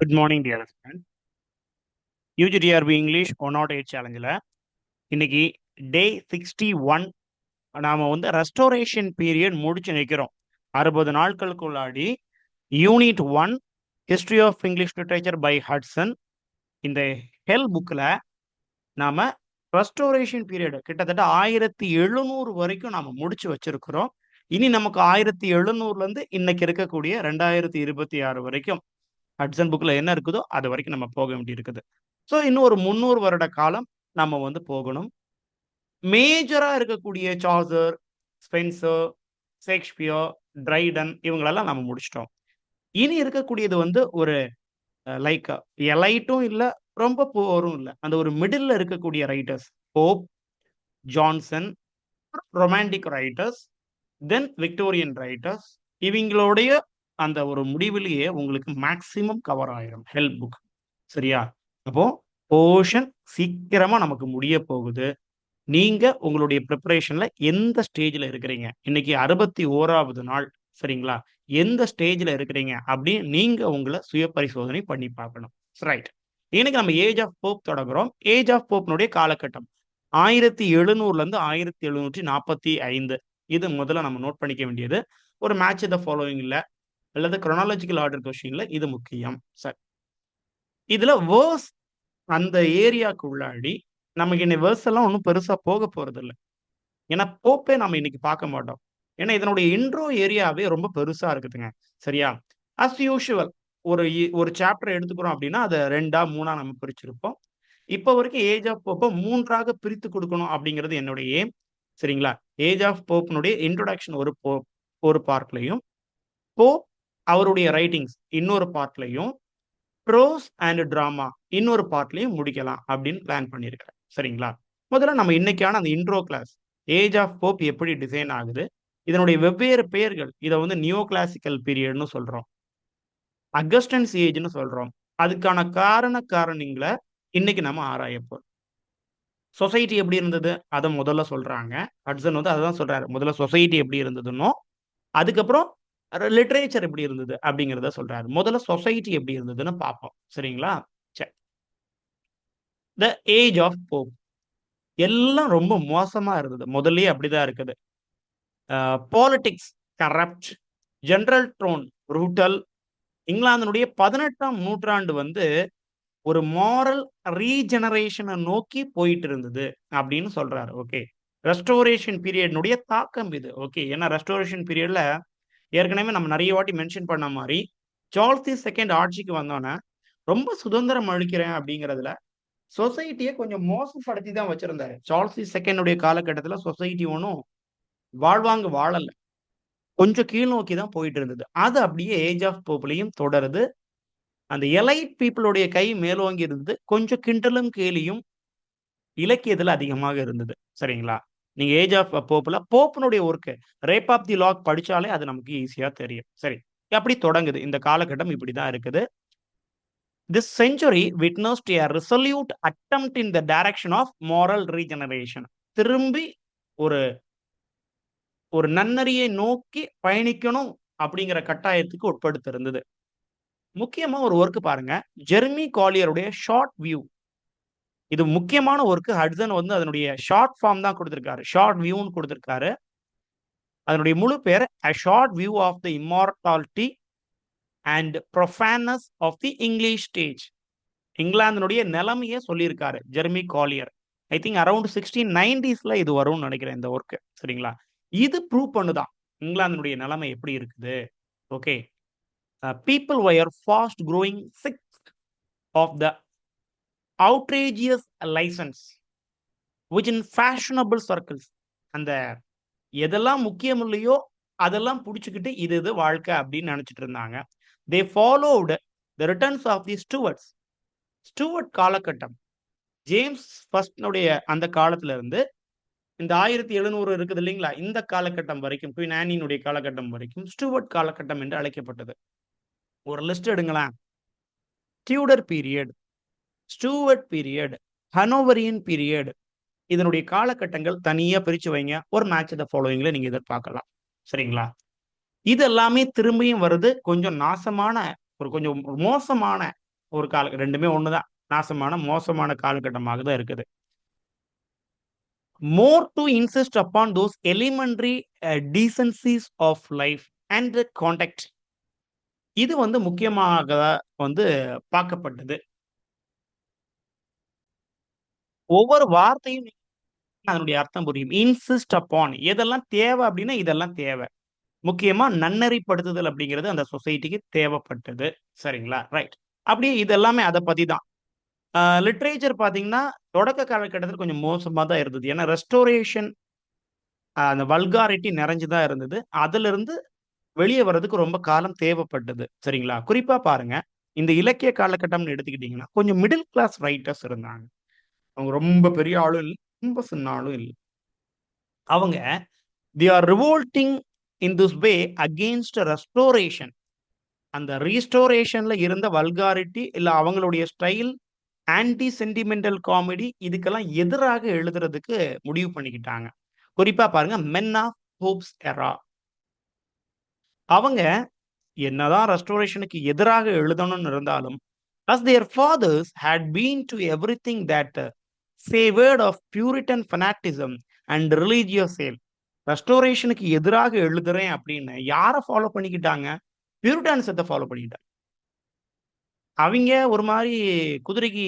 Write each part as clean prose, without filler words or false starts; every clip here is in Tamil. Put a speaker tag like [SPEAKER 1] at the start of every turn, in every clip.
[SPEAKER 1] Good morning dear student. UGTRB English 108 சேலஞ்சில் இன்னைக்கு டே 61. நாம் வந்து ரெஸ்டோரேஷன் பீரியட் முடிச்சு நிற்கிறோம். 60 நாட்களுக்குள்ளாடி unit 1 history of English literature by Hudson. இந்த ஹெல் புக்கில் நாம் ரெஸ்டோரேஷன் பீரியட் கிட்டத்தட்ட 1700 வரைக்கும் நாம் முடிச்சு வச்சிருக்கிறோம். இனி நமக்கு 1700லேருந்து இன்னைக்கு இருக்கக்கூடிய 2026 வரைக்கும் ஹட்சன் புக்கில் என்ன இருக்குதோ அது வரைக்கும் நம்ம போக வேண்டி இருக்குது. ஸோ இன்னும் ஒரு 300 வருட காலம் நம்ம வந்து போகணும். மேஜரா இருக்கக்கூடிய சாசர், ஸ்பென்சர், ஷேக்ஸ்பியர், ட்ரைடன் இவங்களெல்லாம் நம்ம முடிச்சிட்டோம். இனி இருக்கக்கூடியது வந்து ஒரு லைக் எலைட்டும் இல்லை, ரொம்ப போரும் இல்லை, அந்த ஒரு மிடில் இருக்கக்கூடிய writers Pope, Johnson, romantic writers, then Victorian writers. இவங்களுடைய அந்த ஒரு முடிவிலேயே உங்களுக்கு மேக்சிமம் கவர் ஆயிரும் ஹெல்ப் புக். சரியா? அப்போ போர்ஷன் சீக்கிரமா நமக்கு முடிய போகுது. நீங்க உங்களுடைய ப்ரிப்பரேஷன்ல எந்த ஸ்டேஜ்ல இருக்கிறீங்க, இன்னைக்கு 61வது நாள், சரிங்களா? எந்த ஸ்டேஜ்ல இருக்கிறீங்க அப்படின்னு நீங்க உங்களை சுய பரிசோதனை பண்ணி பார்க்கணும். ரைட். இன்னைக்கு நம்ம ஏஜ் ஆஃப் போப் தொடங்குறோம். ஏஜ் ஆஃப் போப்னுடைய காலகட்டம் 1700 இருந்து 1745. இது முதல்ல நம்ம நோட் பண்ணிக்க வேண்டியது. ஒரு மேட்ச் த ஃபாலோயிங்ல அல்லது குரோனாலஜிக்கல் ஆர்டர் கொஸ்டின்ல இது முக்கியம். சரி, இதுல வேர்ஸ் அந்த ஏரியாவுக்கு உள்ளாடி நமக்கு இன்னைக்கு வேர்ஸ் எல்லாம் ஒன்றும் பெருசா போக போறது இல்லை. ஏன்னா போப்பே நம்ம இன்னைக்கு பார்க்க மாட்டோம். ஏன்னா இதனுடைய இன்ட்ரோ ஏரியாவே ரொம்ப பெருசா இருக்குதுங்க. சரியா? அஸ் யூஷுவல் ஒரு சாப்டர் எடுத்துக்கிறோம் அப்படின்னா அதை 2ஆ 3ஆ நம்ம பிரிச்சிருப்போம். இப்போ வரைக்கும் ஏஜ் ஆஃப் போப்பை 3ஆக பிரித்து கொடுக்கணும் அப்படிங்கிறது என்னுடைய ஏம். சரிங்களா? ஏஜ் ஆஃப் போப்னுடைய இன்ட்ரோடக்ஷன் ஒரு பார்ட்லையும், போப் அவருடைய ரைட்டிங்ஸ் இன்னொரு பார்ட்லையும், ப்ரோஸ் அண்ட் டிராமா இன்னொரு பார்ட்லையும் முடிக்கலாம் அப்படின்னு பிளான் பண்ணியிருக்கிறேன். சரிங்களா? முதல்ல நம்ம இன்னைக்கான அந்த intro class, age of Pope எப்படி டிசைன் ஆகுது, இதனுடைய வெவ்வேறு பெயர்கள், இதை வந்து நியோ கிளாசிக்கல் பீரியட்னு சொல்றோம், அகஸ்டன்ஸ் ஏஜ்னு சொல்றோம். அதுக்கான காரணங்களை இன்னைக்கு நம்ம ஆராயப்போம். சொசைட்டி எப்படி இருந்தது அதை முதல்ல சொல்றாங்க. ஹட்சன் வந்து அதுதான் சொல்றாரு. முதல்ல சொசைட்டி எப்படி இருந்ததுன்னோ, அதுக்கப்புறம் லிட்ரேச்சர் எப்படி இருந்தது அப்படிங்கிறத சொல்றாரு. முதல்ல சொசைட்டி எப்படி இருந்ததுன்னு பார்ப்போம். சரிங்களா? சரி. த ஏஜ் ஆஃப் போப் எல்லாம் ரொம்ப மோசமா இருந்தது. முதல்லயே அப்படிதான் இருக்குது. Politics corrupt, general tone brutal. இங்கிலாந்தினுடைய 18ஆம் நூற்றாண்டு வந்து ஒரு மாரல் ரீஜெனரேஷனை நோக்கி போயிட்டு இருந்தது அப்படின்னு சொல்றாரு. ஓகே, ரெஸ்டோரேஷன் பீரியட்னுடைய தாக்கம் இது. ஓகே, ஏன்னா ரெஸ்டோரேஷன் பீரியட்ல ஏற்கனவே நம்ம நிறைய வாட்டி மென்ஷன் பண்ண மாதிரி சார்ல்ஸ் தி செகண்ட் ஆட்சிக்கு வந்தோன்னே ரொம்ப சுதந்திரம் அளிக்கிறேன் அப்படிங்கிறதுல சொசைட்டியை கொஞ்சம் மோசப்படுத்தி தான் வச்சிருந்தாரு. சார்ல்ஸ் தி செகண்டுடைய காலகட்டத்தில் சொசைட்டி ஒன்றும் வாழ்வாங்க வாழல, கொஞ்சம் கீழ் நோக்கி தான் போயிட்டு இருந்தது. அது அப்படியே ஏஜ் ஆஃப் போப்லையும் தொடருது. அந்த எலைட் பீப்புளுடைய கை மேலோங்கி இருந்தது. கொஞ்சம் கிண்டலும் கேலியும் இலக்கியத்துல அதிகமாக இருந்தது. சரிங்களா? நீங்க ஏஜ் ஆஃப் போப்ல போப்னுடைய work rape of the lock படிச்சாலே அது நமக்கு ஈஸியா தெரியும். சரி, அப்படி தொடங்குது. இந்த காலகட்டம் இப்படிதான் இருக்குது. This century witnessed a resolute attempt in the direction of moral regeneration. திரும்பி ஒரு ஒரு நன்னறியை நோக்கி பயணிக்கணும் அப்படிங்கிற கட்டாயத்துக்கு உட்படுத்தி இருந்தது. முக்கியமா ஒரு ஒர்க் பாருங்க, ஜெர்மி காலியருடைய ஷார்ட் வியூ. இது முக்கியமான ஒர்க். ஹட்சன் வந்து அதனுடைய ஷார்ட் ஃபார்ம் தான் கொடுத்திருக்காரு, ஷார்ட் வியூன்னு கொடுத்திருக்காரு. அதனுடைய முழு பேர் A Short View of the Immortality and Profaneness of the English Stage. இங்கிலாந்தினுடைய நிலைமையே சொல்லியிருக்காரு Jeremy Collier. I think around 1690ஸ்ல இது வரும்னு நினைக்கிறேன் இந்த ஒர்க். சரிங்களா? இது ப்ரூவ் பண்ணுதான் இங்கிலாந்தினுடைய நிலைமை எப்படி இருக்குது. Okay, people were fast growing sick of the outrageous license which in fashionable circles. அந்த எதெல்லாம் முக்கியம் இல்லையோ அதெல்லாம் பிடிச்சிக்கிட்டு இது இது வாழ்க்கை அப்படின்னு நினைச்சிட்டு இருந்தாங்க. they followed the returns of the Stuarts. Stuart காலகட்டம் ஜேம்ஸ் ஃபர்ஸ்ட்னுடைய அந்த காலத்துல இருந்து இந்த 1700 இருக்குது இல்லைங்களா, இந்த காலகட்டம் வரைக்கும், குயின் ஆனியினுடைய காலகட்டம் வரைக்கும் ஸ்டூவர்ட் காலகட்டம் என்று அழைக்கப்பட்டது. ஒரு லிஸ்ட் எடுங்களேன். Tudor period, Stuart period, Hanoverian period. இதனுடைய காலகட்டங்கள் தனியா பிரிச்சு வைங்க. ஒரு மேட்ச் த ஃபாலோயிங்ல நீங்க எதிர்பார்க்கலாம். சரிங்களா? இது எல்லாமே திரும்பியும் வருது. கொஞ்சம் நாசமான, ஒரு கொஞ்சம் மோசமான ஒரு கால ரெண்டுமே ஒண்ணுதான். நாசமான மோசமான காலகட்டமாக தான் இருக்குது. More to insist upon those elementary decencies of life and contact. இது வந்து முக்கியமாக வந்து பார்க்கப்பட்டது. ஒவ்வொரு வார்த்தையும் அதனுடைய அர்த்தம் புரியும். இன்சிஸ்ட் அப்பான் எதெல்லாம் தேவை அப்படின்னா இதெல்லாம் தேவை. முக்கியமா நன்னெறிப்படுத்துதல் அப்படிங்கிறது அந்த சொசைட்டிக்கு தேவைப்பட்டது. சரிங்களா? ரைட். அப்படியே இது எல்லாமே அத பத்தி தான். லிட்டரேச்சர் பார்த்தீங்கன்னா, தொடக்க காலகட்டத்தில கொஞ்சம் மோசமா தான் இருந்தது. ஏன்னா ரெஸ்டோரேஷன் அந்த வல்காரிட்டி நிறைஞ்சு தான் இருந்தது. அதிலிருந்து வெளிய வர்றதுக்கு ரொம்ப காலம் தேவைப்பட்டது. சரிங்களா? குறிப்பா பாருங்க, இந்த இலக்கிய காலகட்டம்னு எடுத்துக்கிட்டீங்கன்னா, கொஞ்சம் மிடில் கிளாஸ் ரைட்டர்ஸ் இருந்தாங்க. அவங்க ரொம்ப பெரிய ஆளும் இல்ல, ரொம்ப சின்ன ஆளும் இல்ல. அவங்க they are revolting in this way against restoration. அந்த ரீஸ்டோரேஷன்ல இருந்த வல்காரிட்டி இல்ல அவங்களுடைய ஸ்டைல், ஆன்டி சென்டிமெண்டல் காமெடி இதுக்கெல்லாம் எதிராக எழுதுறதுக்கு முடிவு பண்ணிக்கிட்டாங்க. குறிப்பா பாருங்க, மென் ஆஃப் ஹோப்ஸ் எரா. அவங்க என்னதான் ரெஸ்டோரேஷனுக்கு எதிராக எழுதணும்னு இருந்தாலும், as their fathers had been to everything that savored of Puritan fanaticism and religious zeal. ரெஸ்டோரேஷனுக்கு எதிராக எழுதுறேன் அப்படின்னு யார ஃபாலோ பண்ணிக்கிட்டாங்க? பியூரிட்டானிசத்த ஃபாலோ பண்ணிக்கிட்டாங்க. அவிங்க ஒரு மாரி குதிரைக்கு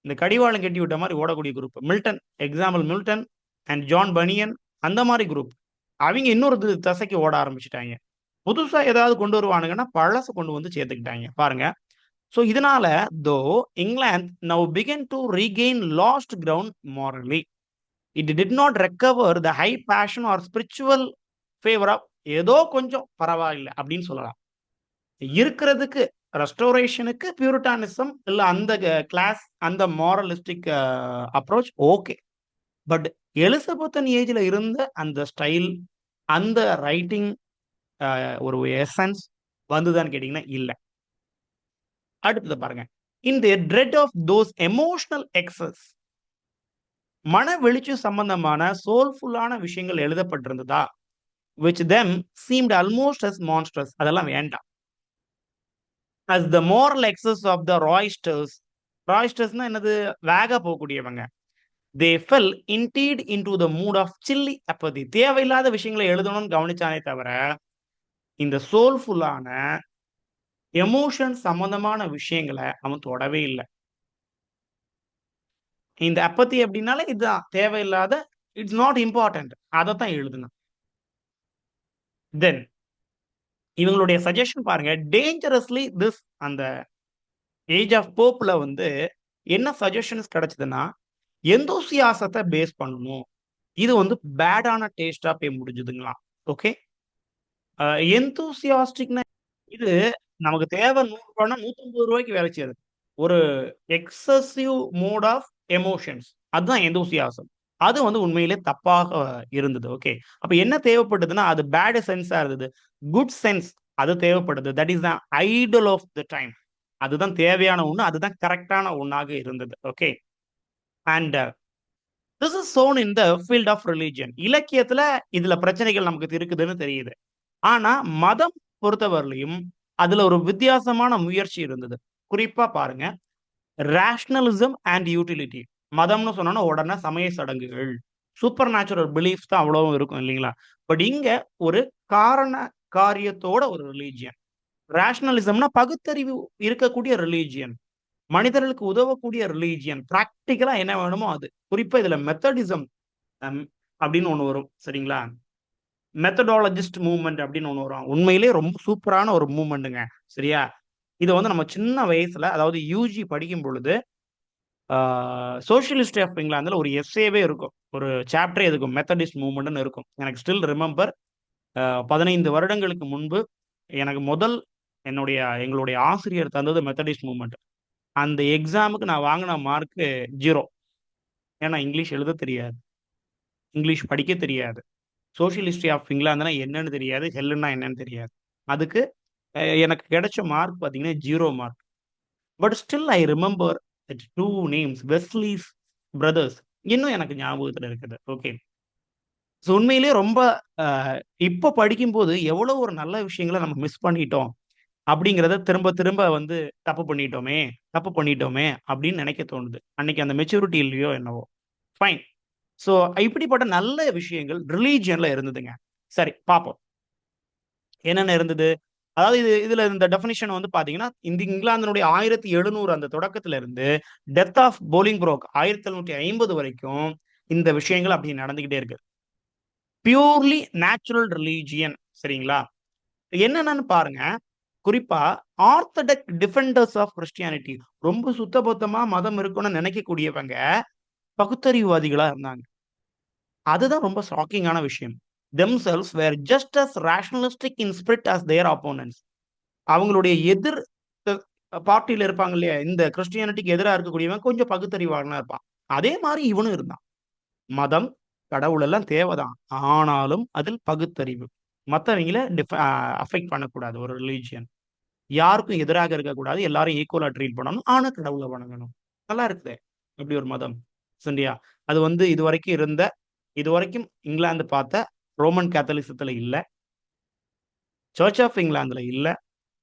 [SPEAKER 1] இந்த கடிவாளம் கட்டி விட்ட மாரி ஓடக்கூடிய group. Milton, example Milton and John பனியன் அந்த மாரி குரூப். அவிங்க இன்னொரு திசைக்கு ஓட ஆரம்பிச்சுட்டாய்ங்க. புதுசா ஏதாவது கொண்டு வருவானுங்கன்னா, பழச கொண்டு வந்து சேர்த்துக்கிட்டாய்ங்க. பாருங்க. ஸோ இதனால though England now began to regain lost ground morally. It did not recover the high passion or spiritual favour of ஏதோ கொஞ்சம் பரவாயில்ல அப்படின்னு சொல்லலாம். இருக்கிறதுக்கு ரெஸ்டோரேஷனுக்கு பியூரிட்டானிசம் இல்ல அந்த கிளாஸ் அந்த moralistic approach okay. But Elizabethan ஏஜ்ல இருந்த அந்த ஸ்டைல், அந்த ரைட்டிங் ஒரு எசன்ஸ் வந்துதான்னு கேட்டீங்கன்னா இல்ல. அடுத்தது பாருங்க. In the dread of those emotional excess, மன வெளிச்சம் சம்பந்தமான சோல்ஃபுல்லான விஷயங்கள் எழுதப்பட்டிருந்ததா? which them seemed almost as monstrous. அதெல்லாம் வேண்டாம். as the moral excess of the roysters. roystersனா என்னது? வேக போகக்கூடியவங்க. they fell indeed into the mood of chilly apathy. தேவையில்லாத விஷயங்களை எழுதணும்னு கவனிச்சானே தவிர, இந்த சோல்ஃபுல்லான எமோஷன் சம்பந்தமான விஷயங்களை அவன் தொடவே இல்ல. இந்த அப்பத்தி அப்படின்னாலே இதுதான் தேவையில்லாத, இட்ஸ் நாட் இம்பார்ட்டன்ட். அதைத்தான் எழுதுனான். தென் இவங்களுடைய சஜஷன் பாருங்க, டேஞ்சரஸ்லி திஸ் அந்த ஏஜ் ஆஃப் போப்ல வந்து என்ன சஜஷன்ஸ் கிடைச்சதுன்னா, எந்தோசியாசத்தை பேஸ் பண்ணணும். இது வந்து பேடான டேஸ்டா போய் முடிஞ்சதுங்களா. ஓகே. எந்தூசியாஸ்டிக்னா இது நமக்கு தேவை ரூ. 100 ரூ. 150 வேலை செய்யுது. ஒரு எக்ஸசிவ் மோட் ஆஃப் எமோஷன்ஸ் அதுதான் எந்தூசியாசம். அது வந்து உண்மையிலே தப்பாக இருந்தது. ஓகே. அப்ப என்ன தேவைப்படுதுன்னா, அது பேட் சென்ஸா இருந்தது. குட் சென்ஸ் அது தேவைப்படுது. That is the idol of the time. அதுதான் தேவையான ஒண்ணு. அதுதான் கரெக்டான ஒண்ணாக இருந்தது. Okay. And this is shown in the field of religion. இலக்கியத்துல இதுல பிரச்சனைகள் நமக்கு இருக்குதுன்னு தெரியுது. ஆனா மதம் பொறுத்தவரையிலும் அதுல ஒரு வித்தியாசமான முயற்சி இருந்தது. குறிப்பா பாருங்க, ரேஷனலிசம் அண்ட் யூட்டிலிட்டி. மதம்னு சொன்னோம்னா உடனே சமய சடங்குகள், சூப்பர் நேச்சுரல் பிலீஃப்ஸ் தான் அவ்வளவும் இருக்கும் இல்லைங்களா? பட் இங்க ஒரு காரண காரியத்தோட ஒரு ரிலீஜியன். ரேஷனலிசம்னா பகுத்தறிவு இருக்கக்கூடிய ரிலீஜியன், மனிதர்களுக்கு உதவக்கூடிய ரிலீஜியன், பிராக்டிக்கலா என்ன வேணுமோ அது. குறிப்பா இதுல மெத்தடிசம் அப்படின்னு ஒண்ணு வரும். சரிங்களா? மெத்தடாலஜிஸ்ட் மூவ்மெண்ட் அப்படின்னு ஒண்ணு வரும். உண்மையிலேயே ரொம்ப சூப்பரான ஒரு மூவ்மெண்ட்டுங்க. சரியா? இத வந்து நம்ம சின்ன வயசுல, அதாவது யூஜி படிக்கும் பொழுது சோசியலிஸ்ட் ஆஃப் இங்கிலாந்துல ஒரு எஸ்ஸேவே இருக்கும். ஒரு சாப்டரே இருக்கும். மெத்தடிஸ்ட் மூவ்மெண்ட்னு இருக்கும். எனக்கு ஸ்டில் ரிமெம்பர் 15 வருடங்களுக்கு முன்பு எனக்கு எங்களுடைய ஆசிரியர் தந்தது மெத்தடிஸ்ட் மூவ்மெண்ட். அந்த எக்ஸாமுக்கு நான் வாங்கின மார்க் 0. ஏன்னா இங்கிலீஷ் எழுத தெரியாது. இங்கிலீஷ் படிக்க தெரியாது. சோசியல் ஹிஸ்டரி ஆஃப் இங்கிலாந்துனா என்னன்னு தெரியாது. ஹெல்லுன்னா என்னன்னு தெரியாது. அதுக்கு எனக்கு கிடைச்ச மார்க் பார்த்தீங்கன்னா 0 mark. But still I remember that 2 names Wesleys brothers. இன்னும் எனக்கு ஞாபகத்துல இருக்குது. ஓகே. ஸோ உண்மையிலேயே ரொம்ப இப்போ படிக்கும்போது எவ்வளோ ஒரு நல்ல விஷயங்கள நம்ம மிஸ் பண்ணிட்டோம். அப்படிங்கிறத திரும்ப திரும்ப வந்து தப்பு பண்ணிட்டோமே தப்பு பண்ணிட்டோமே அப்படின்னு நினைக்க தோணுது. அன்னைக்கு அந்த மெச்சூரிட்டி இல்லையோ என்னவோ. ஃபைன். ஸோ இப்படிப்பட்ட நல்ல விஷயங்கள் ரிலீஜியன்ல இருந்ததுங்க. சரி பார்ப்போம் என்னென்ன இருந்தது. அதாவது இதுல இந்த டெஃபினிஷன் வந்து பாத்தீங்கன்னா இந்த இங்கிலாந்தினுடைய 1700 அந்த தொடக்கத்துல இருந்து டெத் ஆஃப் போலிங் ப்ரோக் 1750 வரைக்கும் இந்த விஷயங்கள் அப்படி நடந்துகிட்டே இருக்கு. Purely natural religion. சரிங்களா? என்னென்னு பாருங்க. குறிப்பா ஆர்த்தடாக்ஸ் டிஃபெண்டர்ஸ் ஆஃப் கிறிஸ்டியானிட்டி ரொம்ப சுத்தபத்தமா மதம் இருக்குன்னு நினைக்கக்கூடியவங்க பகுத்தறிவுவாதிகளா இருந்தாங்க. அதுதான் ரொம்ப ஷாக்கிங்கான விஷயம். themselves were just as rationalistic in spirit as their opponents. அவங்களுடைய எதிர் பார்ட்டியில இருப்பாங்க இல்லையா, இந்த கிறிஸ்டியானிட்டிக்கு எதிரா இருக்கக்கூடியவன் கொஞ்சம் பகுத்தறிவாளனா இருப்பான். அதே மாரி இவனும் இருந்தான். மதம், கடவுள் எல்லாம் தேவைதான். ஆனாலும் அதில் பகுத்தறிவு. மத்தவங்கள அஃபெக்ட் பண்ணக்கூடாது ஒரு ரிலிஜியன். யாருக்கும் எதிராக இருக்கக்கூடாது. எல்லாரும் ஈக்குவலா ட்ரீட் பண்ணணும். ஆனா கடவுள வணங்கணும். நல்லா இருக்குதே! இப்படி ஒரு மதம். சரியா? அது வந்து இதுவரைக்கும் இங்கிலாந்து பார்த்த ரோமன் கேத்தலிசத்துல இல்ல. சர்ச் ஆஃப் இங்கிலாந்துல இல்ல.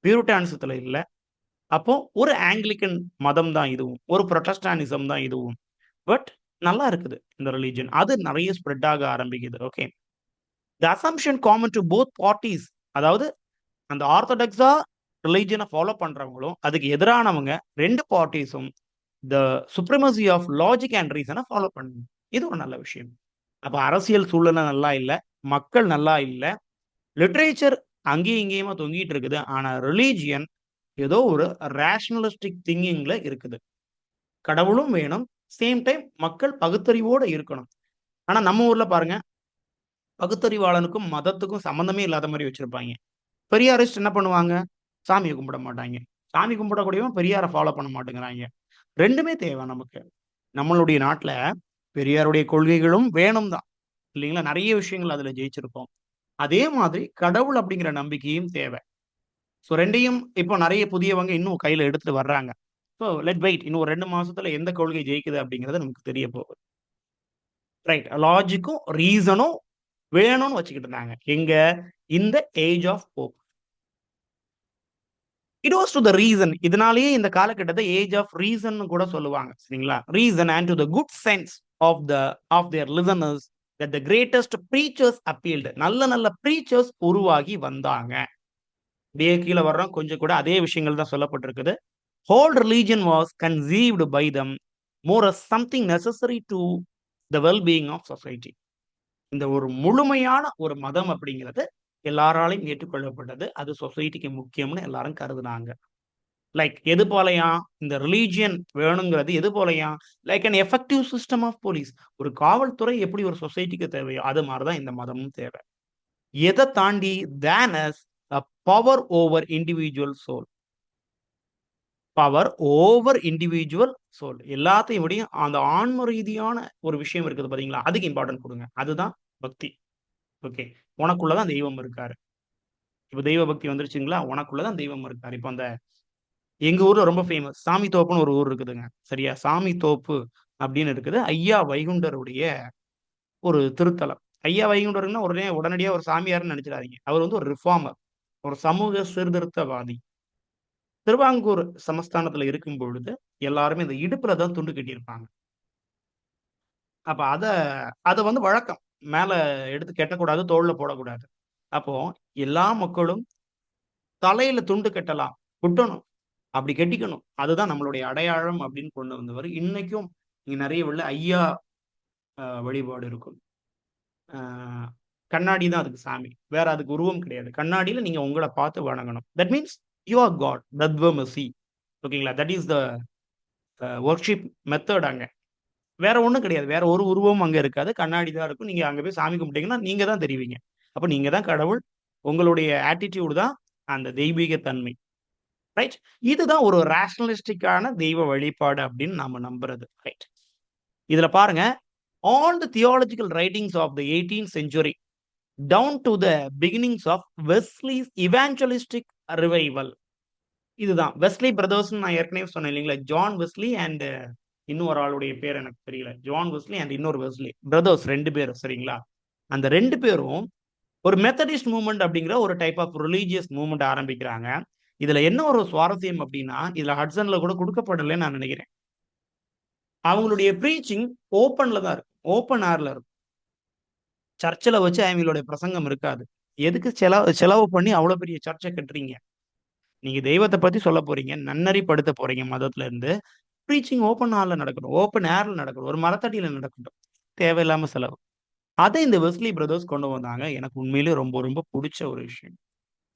[SPEAKER 1] பியூரிட்டானிசத்துல இல்ல. அப்போ ஒரு ஆங்கிலிக்கன் மதம் தான் இதுவும். ஒரு புரொட்டஸ்டானிசம் தான் இதுவும். பட் நல்லா இருக்குது இந்த ரிலிஜன். அது நெறைய ஸ்ப்ரெட் ஆக ஆரம்பிக்குது. Okay. The assumption common to both parties. அதாவது அந்த ஆர்த்தடாக்ஸா ரிலிஜன ஃபாலோ பண்றவங்களும், அதுக்கு எதிரானவங்க 2 பார்ட்டீஸும் the supremacy of logic and ரீசன ஃபாலோ பண்ணணும். இது ஒரு நல்ல விஷயம். அப்ப அரசியல் சூழ்நிலை நல்லா இல்ல. மக்கள் நல்லா இல்ல. லிட்டரேச்சர் அங்கேயும் இங்கேயுமா தொங்கிட்டு இருக்குது. ஆனா ரிலிஜியன் ஏதோ ஒரு ரேஷனலிஸ்டிக் திங்கிங்ல இருக்குது. கடவுளும் வேணும். சேம் டைம் மக்கள் பகுத்தறிவோட இருக்கணும். ஆனா நம்ம ஊர்ல பாருங்க, பகுத்தறிவாளனுக்கும் மதத்துக்கும் சம்மந்தமே இல்லாத மாரி வச்சிருப்பாய்ங்க. பெரியாரிஸ்ட் என்ன பண்ணுவாங்க? சாமிய கும்பிட மாட்டாய்ங்க. சாமி கும்பிடக்கூடியவன் பெரியார ஃபாலோ பண்ண மாட்டேங்கிறாய்ங்க. 2மே தேவை நமக்கு. நம்மளுடைய நாட்ல பெரியாருடைய கொள்கைகளும் வேணும் தான். இல்லைங்களா? நெறைய விஷயங்கள் அதுல ஜெயிச்சிருக்கோம். அதே மாதிரி கடவுள் அப்படிங்கிற நம்பிக்கையும் தேவை. ஸோ 2யும் இப்போ நெறைய புதியவங்க இன்னும் கையில எடுத்துட்டு வர்றாங்க. So let wait. இன்னும் ஒரு 2 மாசத்துல எந்த கொள்கை ஜெயிக்குது அப்படிங்கிறது நமக்கு தெரிய போகுது. ரைட். லாஜிக்கும், ரீசனும் வேணும்னு வச்சுக்கிட்டு இருந்தாங்க. எங்க? இந்த age of hope. It was to the reason. இதனாலேயே இந்த காலகட்டத்தை ஏஜ் ஆஃப் ரீசன்னு கூட சொல்லுவாங்க. சரிங்களா? Reason and to the good sense of their listeners that the greatest preachers appealed. நல்ல நல்ல பிரீச்சர்ஸ் உருவாகி வந்தாங்க. அப்படியே கீழ வர்றோம். கொஞ்சம் கூட அதே விஷயங்கள் தான் சொல்லப்பட்டிருக்குது. Whole religion was conceived by them more as something necessary to the well-being of society. இந்த ஒரு முழுமையான ஒரு மதம் அப்படிங்கிறது எல்லாராலையும் ஏற்றுக்கொள்ளப்பட்டது. அது சொசைட்டிக்கு முக்கியம்னு எல்லாரும் கருதுனாங்க. லைக் எது போலயா? இந்த ரிலிஜியன் வேணுங்கிறது எது போலயா? Like an effective system of police. ஒரு காவல்துறை எப்படி ஒரு சொசைட்டிக்கு தேவையோ, அது மாரி தான் இந்த மதமும் தேவை. எத தாண்டி then as a power over individual soul. Power over individual soul. எல்லாத்தையும் விடையும் அந்த ஆன்ம ரீதியான ஒரு விஷயம் இருக்குது பாத்தீங்களா? அதுக்கு இம்பார்ட்டன்ட் குடுங்க. அதுதான் பக்தி. ஓகே. உனக்குள்ள தான் தெய்வம் இருக்காரு. இப்ப தெய்வ பக்தி வந்துருச்சுங்களா? உனக்குள்ள தான் தெய்வம் இருக்காரு. இப்ப அந்த எங்க ஊர்ல ரொம்ப ஃபேமஸ். சாமி தோப்புன்னு ஒரு ஊர் இருக்குதுங்க. சரியா? சாமி தோப்பு அப்படின்னு இருக்குது. ஐயா வைகுண்டருடைய ஒரு திருத்தலம். ஐயா வைகுண்டர்ன்னா உடனடியா ஒரு சாமியார்ன்னு நெனச்சுடாதீங்க. அவர் வந்து ஒரு ரிஃபார்மர். ஒரு சமூக சீர்திருத்தவாதி. திருவாங்கூர் சமஸ்தானத்துல இருக்கும் பொழுது, எல்லாருமே இந்த இடுப்புல தான் துண்டு கட்டியிருப்பாங்க. அப்ப அத வந்து வழக்கம். மேல எடுத்து கட்டக்கூடாது, தோள்ல போடக்கூடாது. அப்போ எல்லா மக்களும் தலையில துண்டு கட்டலாம். குட்டணும். அப்படி கட்டிக்கணும். அதுதான் நம்மளுடைய அடையாளம் அப்படின்னு கொண்டு வந்தவரு. இன்னைக்கும் இங்க நெறைய உள்ள ஐயா வழிபாடு இருக்கும். அ கண்ணாடி தான் அதுக்கு சாமி. வேற அதுக்கு உருவம் கிடையாது. கண்ணாடியில நீங்க உங்கள பார்த்து வணங்கணும். That means you are God. தத்வமசி. ஓகேங்களா? That is the worship method அங்க. வேற ஒண்ணும் கிடையாது. வேற ஒரு உருவமும் அங்க இருக்காது. கண்ணாடி தான் இருக்கும். நீங்க அங்க போய் சாமி கும்பிட்டீங்கன்னா, நீங்க தான் தெரிவீங்க. அப்ப நீங்க தான் கடவுள். உங்களுடைய ஆட்டிட்யூட் தான் அந்த தெய்வீக தன்மை. ரைட்? இதுதான் ஒரு ராஷனலிஸ்டிக்கான தெய்வ வழிபாடு அப்படின்னு நாம நம்புறது. ரைட். இதுல பாருங்க, all the theological writings of the 18th century down to the beginnings of Wesley's evangelistic revival. இதுதான். வெஸ்லி பிரதர்ஸ்ன்னு நான் ஏற்கனவே சொன்னேன் இல்லைங்களா? ஜான் வெஸ்லி அண்ட் இன்னும் ஒரு ஆளுடைய பேர் எனக்கு தெரியல. ஜான் வெஸ்லி அண்ட் இன்னொரு வெஸ்லி. பிரதர்ஸ் 2 பேரும் சரிங்களா? அந்த 2 பேரும் ஒரு மெத்தடிஸ்ட் மூவ்மெண்ட் அப்படிங்கிற ஒரு டைப் ஆஃப் ரிலிஜியஸ் மூவ்மெண்ட் ஆரம்பிக்கிறாங்க. இதுல என்ன ஒரு சுவாரஸ்யம் அப்படின்னா, இதுல ஹட்சன்ல கூட கொடுக்கப்படலைன்னு நான் நினைக்கிறேன். அவங்களுடைய ப்ரீச்சிங் ஓப்பன்ல தான் இருக்கும். ஓப்பன் ஏர்ல இருக்கும். சர்ச்சில வச்சு அவங்களுடைய பிரசங்கம் இருக்காது. எதுக்கு செலவு செலவு பண்ணி அவ்வளோ பெரிய சர்ச்ச கட்டுறீங்க? நீங்க தெய்வத்த பத்தி சொல்லப் போறீங்க. நன்னெறிப்படுத்தப் போறீங்க மதத்துல இருந்து. ப்ரீச்சிங் ஓப்பன் ஹால்ல நடக்கட்டும். ஓப்பன் ஏர்ல நடக்கட்டும். ஒரு மரத்தடியில நடக்கட்டும். தேவையில்லாம செலவு. அத இந்த வெஸ்லி பிரதர்ஸ் கொண்டு வந்தாங்க. எனக்கு உண்மையிலேயே ரொம்ப ரொம்ப புடிச்ச ஒரு விஷயம்.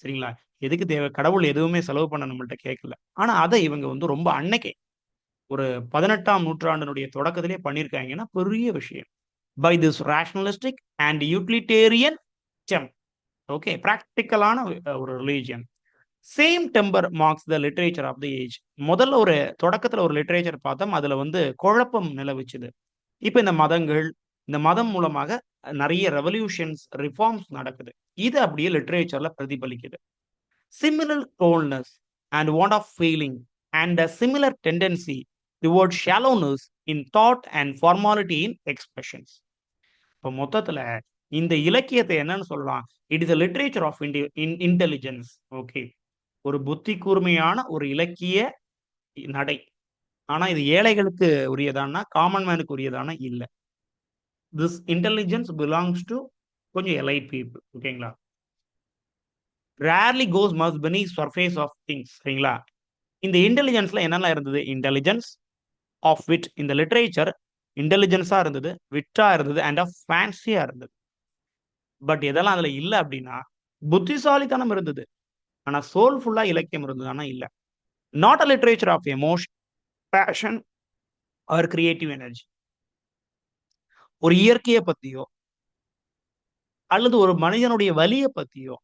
[SPEAKER 1] சரிங்களா? எதுக்கு தேவை? கடவுள் எதுவுமே செலவு பண்ண நம்மள்ட்ட கேட்கல. ஆனா அத இவங்க வந்து ரொம்ப அன்னைக்கே ஒரு 18ஆம் நூற்றாண்டினுடைய தொடக்கத்திலேயே பண்ணியிருக்காங்கன்னா, பெரிய விஷயம். By this rationalistic and utilitarian stem. Okay. பிராக்டிகலான ஒரு religion. Same temper marks the literature of the age. முதல்ல ஒரு தொடக்கத்துல ஒரு லிட்டரேச்சர் பார்த்தோம். அதுல வந்து குழப்பம் நிலவுச்சுது. இப்ப இந்த மதங்கள், இந்த மதம் மூலமாக நெறைய ரெவல்யூஷன்ஸ், ரிஃபார்ம்ஸ் நடக்குது. இது அப்படியே லிட்டரேச்சர்ல பிரதிபலிக்குது. Similar coldness and want of feeling and a similar tendency toward shallowness in thought and formality in expressions. இப்ப மொத்தத்துல இந்த இலக்கியத்தை என்னன்னு சொல்லலாம்? It is a literature of intelligence. Okay. ஒரு புத்தி கூர்மையான ஒரு இலக்கிய நடை. ஆனா இது ஏழைகளுக்கு உரியதான்னா, காமன் மேனுக்கு உரியதான்னா இல்ல. திஸ் இன்டெலிஜென்ஸ் பிலாங்ஸ் டூ கொஞ்சம் எலைட் பீப்பிள். ஓகேங்களா? Rarely goes much beneath surface of things. சரிங்களா? இந்த இன்டெலிஜென்ஸ்ல என்னெல்லாம் இருந்தது? இன்டெலிஜென்ஸ் ஆஃப் விட். இந்த லிட்டரேச்சர் இன்டெலிஜென்ஸா இருந்தது, விட்டா இருந்தது அண்ட் ஆஃப் ஃபேன்சியா இருந்தது. பட் எதெல்லாம் அதுல இல்ல அப்படின்னா, புத்திசாலித்தனம் இருந்தது. ஆனா சோல்ஃபுல்லா இலக்கியம் இருந்ததான்னா இல்ல. Not a literature of emotion, passion or creative energy. ஒரு இயற்கைய பத்தியோ, அல்லது ஒரு மனிதனுடைய வலிய பத்தியோ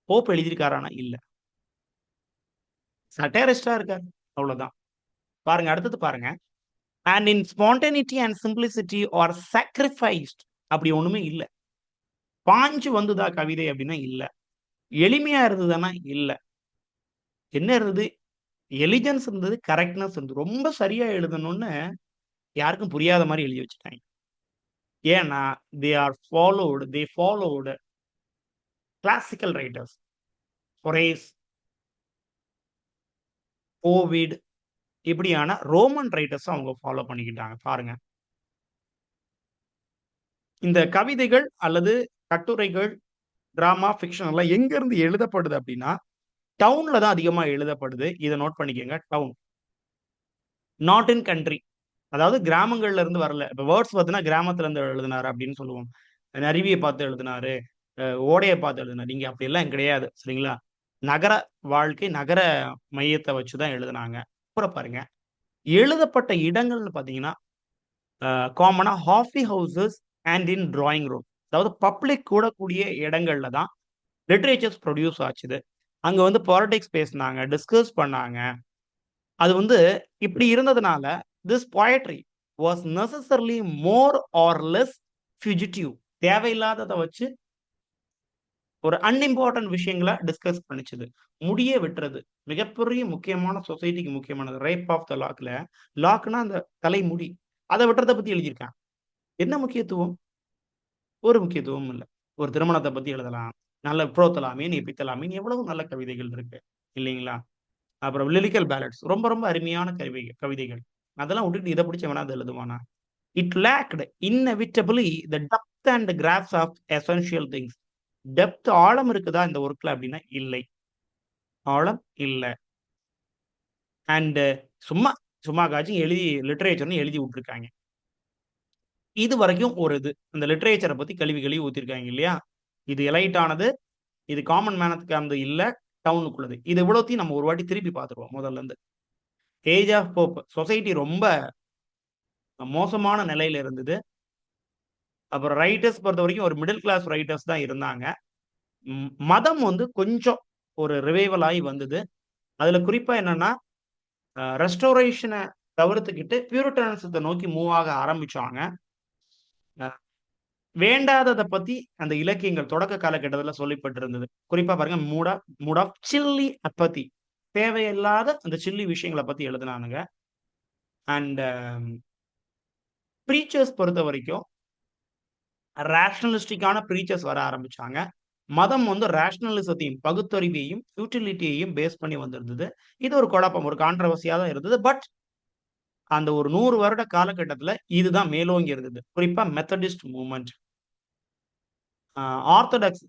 [SPEAKER 1] போப் எழுதியிருக்காரான்னா இல்ல. சட்டரிஸ்ட்டா இருக்காரு. அவ்வளவுதான். பாருங்க அடுத்தது பாருங்க. And in spontaneity and simplicity are sacrificed. அப்படி ஒண்ணுமே இல்ல. பாஞ்சு வந்துதா கவிதை அப்படின்னா இல்ல. எளிமையா இருந்ததுன்னா இல்ல. என்ன இருந்தது? எலிஜென்ஸ் இருந்தது, கரெக்ட்னஸ் இருந்தது. ரொம்ப சரியா எழுதணும்னு யாருக்கும் புரியாத மாரி எழுதி வச்சுட்டாய்ங்க. ஏன்னா, தே ஃபாலோவ்ட் கிளாசிக்கல் ரைட்டர்ஸ். ஹொரேஸ், ஓவிட் இப்படியான ரோமன் ரைட்டர்ஸ அவங்க ஃபாலோ பண்ணிக்கிட்டாங்க. பாருங்க. இந்த கவிதைகள் அல்லது கட்டுரைகள், டிராமா, ஃபிக்ஷன் எல்லாம் எங்க இருந்து எழுதப்படுது அப்படின்னா, டவுன்ல தான் அதிகமா எழுதப்படுது. இத நோட் பண்ணிக்கங்க. டவுன். Not in country. அதாவது கிராமங்கள்ல இருந்து வரல. இப்ப வேர்ட்ஸ்வொர்த்னா கிராமத்துல இருந்து எழுதினாரு அப்படின்னு சொல்லுவோம். அருவிய பார்த்து எழுதினாரு, ஓடைய பார்த்து எழுதினாரு. இங்க அப்படியெல்லாம் கிடையாது. சரிங்களா? நகர வாழ்க்கை, நகர மையத்த வச்சு தான் எழுதுனாங்க. அப்புறம் பாருங்க, எழுதப்பட்ட இடங்கள்னு பார்த்தீங்கன்னா, காமனா coffee houses and in drawing room. அதாவது பப்ளிக் கூடக்கூடிய இடங்கள்ல தான் லிட்டரேச்சர்ஸ் புரொடியூஸ் ஆச்சுது. அங்க வந்து பாலிடிக்ஸ் பேசுனாங்க, டிஸ்கஸ் பண்ணாங்க. அது வந்து இப்படி இருந்ததுனால, this poetry was necessarily more or less fugitive. தேவையில்லாதத வச்சு ஒரு அன்இம்பார்டன்ட் விஷயங்கள டிஸ்கஸ் பண்ணிச்சுது. முடிய வெட்டுறது. மிகப்பெரிய முக்கியமான சொசைட்டிக்கு முக்கியமானது. ரேப் ஆஃப் த லாக்ல, லாக்னா அந்த தலைமுடி. அத வெட்டுறத பத்தி எழுதியிருக்கான். என்ன முக்கியத்துவம்? ஒரு முக்கியத்துவமும் இல்ல. ஒரு திருமணத்த பத்தி எழுதலாம். நல்ல "புரோத்தலாமீன், எபித்தலாமீன்" எவ்வளவு நல்ல கவிதைகள் இருக்கு. இல்லீங்களா? அப்புறம் லிரிக்கல் பேலட்ஸ் ரொம்ப ரொம்ப அருமையான கவிதைகள். அதெல்லாம் விட்டுட்டு இத பிடிச்சு எவனாவது எழுதுவானா? It lacked inevitably the depth and grasp of essential things. Depth ஆழம் இருக்குதா இந்த ஒர்க்ல அப்படின்னா இல்லை. ஆழம் இல்ல. அண்ட் சும்மா சும்மாக்காச்சும் எழுதி லிட்டரேச்சர்ன்னு எழுதி விட்டுருக்காங்க. இதுவரைக்கும் ஒரு இது. இந்த லிட்டரேச்சர பத்தி கழுவி கழுவி ஊத்திருக்காங்க இல்லையா? இது எலைட் ஆனது. இது காமன் மேனுக்கானது இல்ல. டவுனுக்குள்ளது. இது இவ்வளத்தையும் நம்ம ஒரு வாட்டி திருப்பி பார்த்துருவோம் முதல்ல இருந்து. Age of Pope. சொசைட்டி ரொம்ப மோசமான நிலையில இருந்தது. அப்புறம் ரைட்டர்ஸ் பொறுத்தவரைக்கும் ஒரு மிடில் கிளாஸ் ரைட்டர்ஸ் தான் இருந்தாங்க. மதம் வந்து கொஞ்சம் ஒரு ரிவைவல் ஆயி வந்தது. அதுல குறிப்பா என்னன்னா, ரெஸ்டோரேஷன தவிர்த்துக்கிட்டு பியூரிட்டனிசத்த நோக்கி மூவ் ஆக ஆரம்பிச்சாங்க. அ வேண்டாதத பத்தி அந்த இலக்கியங்கள் தொடக்க காலகட்டத்தில சொல்லப்பட்டிருந்தது. குறிப்பா பாருங்க மூட் ஆஃப் சில்லி அப்பத்தி. தேவையில்லாத அந்த சில்லி விஷயங்கள பத்தி எழுதுனானுங்க. அண்ட் ப்ரீச்சர்ஸ் பொறுத்தவரைக்கும் ரேஷனலிஸ்டிக்கான ப்ரீச்சர்ஸ் வர ஆரம்பிச்சாங்க. மதம் வந்து ரேஷனலிசத்தையும் பகுத்தறிவையும் யூட்டிலிட்டியையும் பேஸ் பண்ணி வந்திருந்தது. இது ஒரு குழப்பம், ஒரு கான்ட்ரவர்சியா தான் இருந்தது. பட் அந்த ஒரு 100 வருட காலகட்டத்துல இதுதான் மேலோங்கி இருந்தது. குறிப்பா மெத்தடிஸ்ட் மூவ்மெண்ட். ஆர்த்தடாக்ஸ்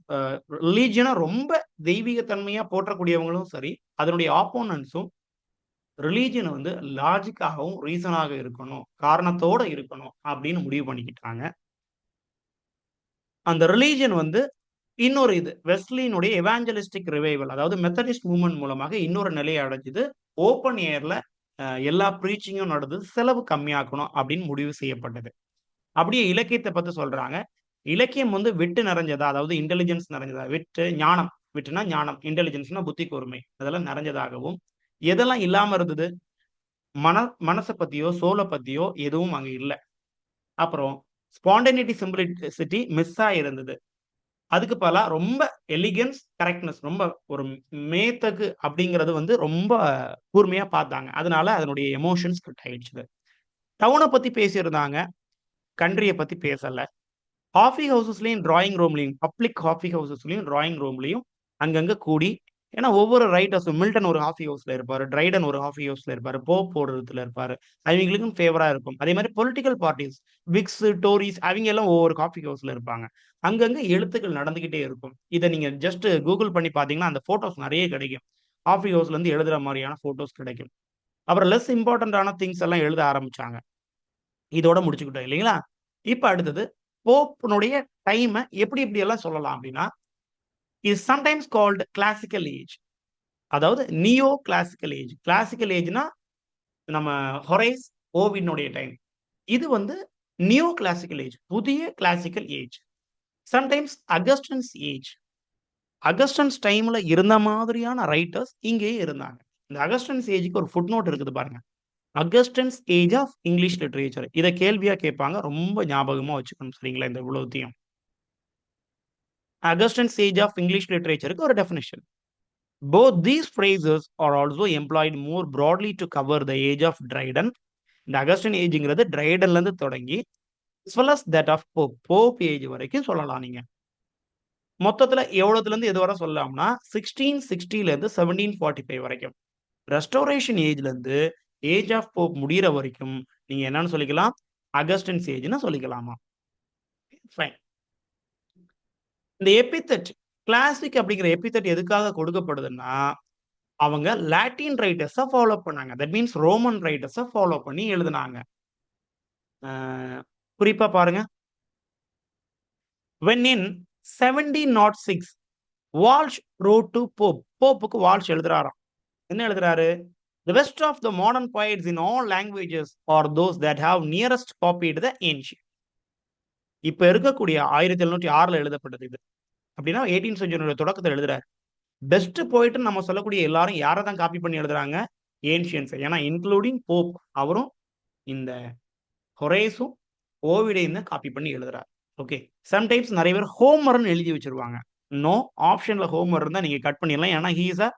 [SPEAKER 1] ரிலீஜியனை ரொம்ப தெய்வீக தன்மையா போற்றக்கூடியவங்களும் சரி, அதனுடைய ஆப்போனன்ட்ஸும் ரிலீஜியன் வந்து லாஜிக்காகவும் ரீசனாக இருக்கணும், காரணத்தோட இருக்கணும் அப்படின்னு முடிவு பண்ணிக்கிட்டாங்க. அந்த ரிலீஜியன் வந்து இன்னொரு இது வெஸ்லியினுடைய எவாஞ்சலிஸ்டிக் ரிவைவல், அதாவது மெத்தடிஸ்ட் மூவ்மெண்ட் மூலமாக இன்னொரு நிலையை அடைஞ்சது. ஓப்பன் ஏர்ல எல்லா ப்ரீச்சிங்கும் நடந்தது, செலவு கம்மியாக்கணும் அப்படின்னு முடிவு செய்யப்பட்டது. அப்படியே இலக்கியத்தை பத்தி சொல்றாங்க. இலக்கியம் வந்து விட்டு நிறைஞ்சதா, அதாவது இன்டெலிஜென்ஸ் நிறைஞ்சதா, விட்டு ஞானம், விட்டுனா ஞானம், இன்டெலிஜென்ஸ்னா புத்தி கூர்மை, அதெல்லாம் நிறைஞ்சதாகவும், எதெல்லாம் இல்லாம இருந்தது, மனச பத்தியோ சோல பத்தியோ எதுவும் அங்க இல்ல. அப்புறம் ஸ்பான்டேனிட்டி சிம்பிளிசிட்டி மிஸ் ஆயிருந்தது. அதுக்கு பதிலா ரொம்ப எலிகன்ஸ், கரெக்ட்னஸ், ரொம்ப ஒரு மேத்தகு அப்படிங்கிறது வந்து ரொம்ப கூர்மையா பார்த்தாங்க. அதனால அதனுடைய எமோஷன்ஸ் கட் ஆயிடுச்சு. டவுன பத்தி பேசியிருந்தாங்க, கண்ட்ரிய பத்தி பேசல. காஃபி ஹவுசஸ்லயும், டிராயிங் ரூம்லயும், பப்ளிக் காஃபி ஹவுசஸ்லயும், டிராயிங் ரூம்லயும் அங்கங்க கூடி, ஏன்னா ஒவ்வொரு ரைட்டர்ஸும் மில்டன் ஒரு காஃபி ஹவுஸ்ல இருப்பாரு, ட்ரைடன் ஒரு காஃபி ஹவுஸ்ல இருப்பாரு, போப் ஒரு இடத்துல இருப்பாரு. அவங்களுக்கும் ஃபேவரா இருக்கும். அதே மாதிரி பொலிட்டிக்கல் பார்ட்டிஸ், விக்ஸ், டோரிஸ் அவங்க எல்லாம் ஒவ்வொரு காஃபி ஹவுஸ்ல இருப்பாங்க. அங்கங்க எழுத்துக்கள் நடந்துகிட்டே இருக்கும். இதை நீங்க ஜஸ்ட் கூகுள் பண்ணி பார்த்தீங்கன்னா அந்த போட்டோஸ் நிறைய கிடைக்கும். காஃபி ஹவுஸ்ல இருந்து எழுதுற மாதிரியான போட்டோஸ் கிடைக்கும். அப்புறம் லெஸ் இம்பார்ட்டன்டான திங்ஸ் எல்லாம் எழுத ஆரம்பிச்சாங்க. இதோட முடிச்சுக்கிட்டோம் இல்லைங்களா? இப்ப அடுத்தது போப்னுடைய டைமை எப்படி எப்படி எல்லாம் சொல்லலாம் அப்படின்னா, is sometimes called classical age, அதாவது நியோ கிளாசிக்கல் ஏஜ். கிளாசிக்கல் ஏஜ்னா நம்ம ஹொரைஸ், ஓவினுடைய டைம். இது வந்து நியோ கிளாசிக்கல் ஏஜ், புதிய classical age. Sometimes Augustan's age. Augustan's டைம்ல இருந்த மாதிரியான ரைட்டர்ஸ் இங்கேயே இருந்தாங்க. இந்த அகஸ்டன்ஸ் ஏஜுக்கு ஒரு ஃபுட் நோட் இருக்குது பாருங்க. அகஸ்டன்ஸ் ஏஜ் ஆஃப் இங்கிலீஷ் லிட்டரேச்சர். இதை கேள்வியா கேட்பாங்க, ரொம்ப ஞாபகமா வச்சுக்கணும். சரிங்களா? இந்த இவ்வளவுத்தையும் அகஸ்டன்ஸ் ஏஜ் ஆஃப் இங்கிலீஷ் லிட்டரேச்சருக்கு ஒரு definition. Both these phrases are also employed more broadly to cover the age of Dryden. இந்த அகஸ்டின் ஏஜ்ங்கிறது ட்ரைடன்ல இருந்து தொடங்கி as well as that of Pope. Pope age வரைக்கும் சொல்லலாம் நீங்க. மொத்தத்துல எவ்வளவுல இருந்து எது வரை சொல்லலாம்னா 1660ல இருந்து 1745 வரைக்கும். ரெஸ்டோரேஷன் ஏஜ்ல இருந்து ஏஜ் ஆஃப் போப் முடிகிற வரைக்கும் நீங்க என்னன்னு சொல்லிக்கலாம், அகஸ்டின்ஸ் ஏஜ்னு சொல்லிக்கலாமா. ஃபைன். இந்த எபித்தட், கிளாசிக் அப்படிங்கிற எபித்தட் எதுக்காக கொடுக்கப்படுதுன்னா, அவங்க லாட்டின் ரைட்டர்ஸை ஃபாலோ பண்ணாங்க. தட் மீன்ஸ் ரோமன் ரைட்டர்ஸை ஃபாலோ பண்ணி எழுதினாங்க. குறிப்பா பாருங்க, when in 1706 Walsh wrote to Pope. போப்புக்கு வால்ஷ் எழுதுறாராம். என்ன எழுதுறாரு? The best of the modern poets in all languages are those that have nearest copied the ancient. இப்ப இருக்கக்கூடிய 1706ல எழுதப்பட்டது இது. அப்படின்னா 18th செஞ்சுரியோட தொடக்கத்தில் எழுதுறாரு. பெஸ்ட் போயிட்டு நம்ம சொல்லக்கூடிய எல்லாரும் யாரை தான் காப்பி பண்ணி எழுதுறாங்க? ஏன்ஷியன்ஸ். ஏன்னா இன்க்ளூடிங் போப், அவரும் இந்த ஹொரேஸும் ஓவிடையும் தான் காப்பி பண்ணி எழுதுறாரு. ஓகே. சம்டைம்ஸ் நிறைய பேர் ஹோமர்னு எழுதி வச்சிருவாங்க. நோ, ஆப்ஷன்ல ஹோமர் இருந்தா நீங்க கட் பண்ணிடலாம். ஏன்னா he is a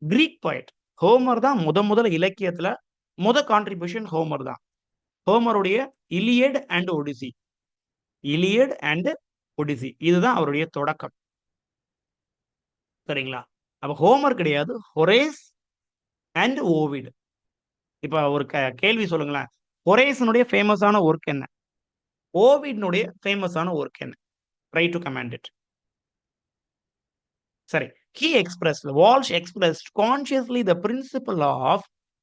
[SPEAKER 1] Greek poet. Homer தான் முதல்ல இலக்கியத்துல கான்ட்ரிபியூஷன் ஹோமர் தான். ஹோமருடைய Iliad and Odyssey, Iliad and Odyssey இதுதான் அவருடைய தொடக்கம். சரிங்களா? அப்ப ஹோமர் கிடையாது, ஹொரேஸ் அண்ட் ஓவிட். இப்ப ஒரு கேள்வி சொல்லுங்களேன், ஹொரேஸனுடைய ஃபேமஸான ஒர்க் என்ன? ஓவிட்னுடைய ஃபேமஸான ஒர்க் என்ன? Try to comment it. சரி. He expressed, Walsh expressed consciously the principle of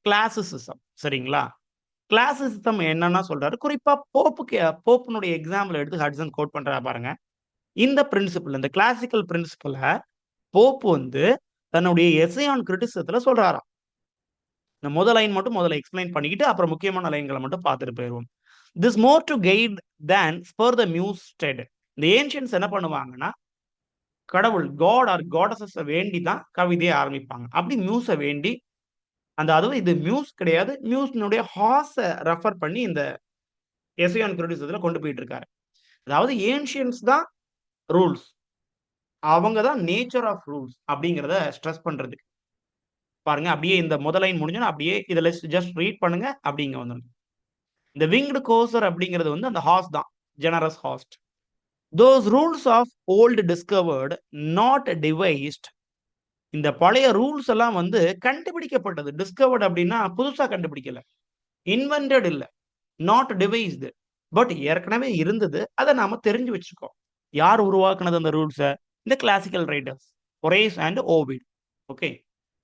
[SPEAKER 1] classicism. சரிங்களா? கிளாசிசிசம் என்னன்னா சொல்றாரு. குறிப்பா போப்புனுடைய எக்ஸாம்பிள் எடுத்து ஹட்சன் கோட் பண்றாரு பாருங்க. இந்த பிரின்சிபல், இந்த கிளாசிக்கல் பிரின்சிபல போப் வந்து தன்னுடைய எஸ்ஸே ஆன் கிரிட்டிசிசத்துல சொல்றாராம். இந்த முதல் லைன் மட்டும் முதல்ல எக்ஸ்பிளைன் பண்ணிக்கிட்டு அப்புறம் முக்கியமான லைன்களை மட்டும் பார்த்துட்டு போயிடுவோம். This more to guide than spur the muse stead. இந்த ஏன்ஷியன்ஸ் என்ன பண்ணுவாங்கன்னா, கடவுள் காட் ஆர் காடஸஸ் வேண்டி தான் கவிதையை ஆரம்பிப்பாங்க. அப்படி மியூஸை வேண்டி அதுவும் இது மியூஸ் கிடையாது, மியூஸ்னுடைய ஹாஸை ரெஃபர் பண்ணி இந்த எஸ்ஸே ஆன் கிரிட்டிசிசத்துல கொண்டு போயிட்டு இருக்காரு. அதாவது ஏன்ஷியன்ஸ் தான் ரூல்ஸ், அவங்க தான் நேச்சர் ஆஃப் ரூல்ஸ் அப்படிங்கிறத ஸ்ட்ரெஸ் பண்றதுக்கு. பாருங்க, அப்படியே இந்த முதல் லைன் முடிஞ்சோன்னா அப்படியே இதுல ஜஸ்ட் ரீட் பண்ணுங்க, அப்படிங்க வந்துடும். இந்த விங்டு கோசர் அப்படிங்கிறது வந்து அந்த ஹார்ஸ் தான், generous ஹாஸ்ட். those rules of old discovered, not devised. இந்த பழைய ரூல்ஸ் எல்லாம் வந்து கண்டுபிடிக்கப்பட்டது. டிஸ்கவர்ட் அப்படின்னா புதுசா கண்டுபிடிக்கல, இன்வென்டட் இல்ல, நாட் டிவைஸ்டு. பட் ஏற்கனவே இருந்தது, அதை நாம தெரிஞ்சு வச்சிருக்கோம். யார் உருவாக்குனது அந்த ரூல்ஸை? இந்த classical writers, Horace and Ovid. Okay,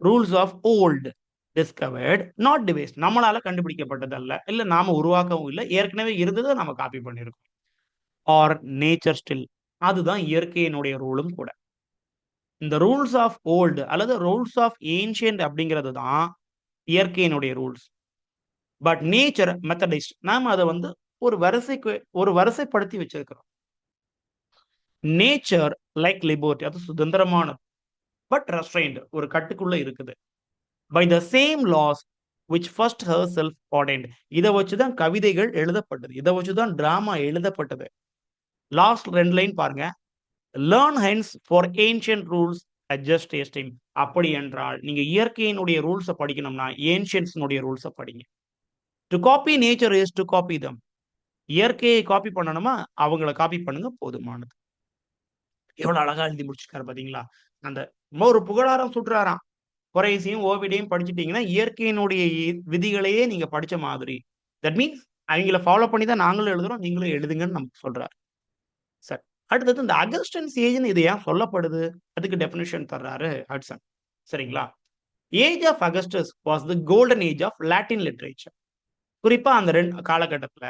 [SPEAKER 1] rules of old discovered, not devised. நம்மளால கண்டுபிடிக்கப்பட்டது அல்ல, இல்ல நாம உருவாக்கவும் இல்லை, ஏற்கனவே இருந்ததை நாம காப்பி பண்ணியிருக்கோம். ஆர் நேச்சர் ஸ்டில், அதுதான் இயற்கையினுடைய ரூலும் கூட. இந்த ரூல்ஸ் ஆஃப் ஓல்டு அல்லது ரூல்ஸ் ஆஃப் ஏன்ஷியன்ட் அப்படிங்கிறது தான் இயற்கையினுடைய ரூல்ஸ். பட் நேச்சர் மெத்தடிஸ்ட், நாம அதை வந்து ஒரு வரிசைப்படுத்தி வச்சிருக்கிறோம். நேச்சர் லைக் லிபர்ட்டி, அது சுதந்திரமானது, பட் ரெஸ்ட்ரெயின்ட், ஒரு கட்டுக்குள்ள இருக்குது. By the same laws which first herself ordained. இதை வச்சுதான் கவிதைகள் எழுதப்பட்டது, இதை வச்சுதான் டிராமா எழுதப்பட்டது. லாஸ்ட் 2 லைன் பாருங்க. Learn hence for ancient rules a just esteem. அப்படி என்றால் நீங்க இயற்கையினுடைய ரூல்ஸை படிக்கணும்னா ஏன்ஷியன்ட்ஸ்னுடைய ரூல்ஸை படிங்க. To copy nature is to copy them. இயற்கையை காப்பி பண்ணணுமா, அவங்கள காப்பி பண்ணுங்க, போதுமானது. எவ்வளவு அழகா எழுதி முடிச்சிருக்காரு பாத்தீங்களா? அந்த ஒரு புகழாரம் சுற்றுறாராம். குறைசியும் ஓவிடையும் படிச்சுட்டீங்கன்னா இயற்கையினுடைய விதிகளையே நீங்க படிச்ச மாதிரி. தட் மீன்ஸ் அவங்கள ஃபாலோ பண்ணி தான் நாங்களும் எழுதுறோம், நீங்களும் எழுதுங்கன்னு நமக்கு சொல்றாரு. சரி, அடுத்தது இந்த அகஸ்டன்ஸ் ஏஜ்னு இது ஏன் சொல்லப்படுது, அதுக்கு டெஃபினிஷன் தர்றாரு ஹட்சன். சரிங்களா? Age of Augustus was the golden age of Latin literature. குறிப்பா அந்த 2 காலகட்டத்துல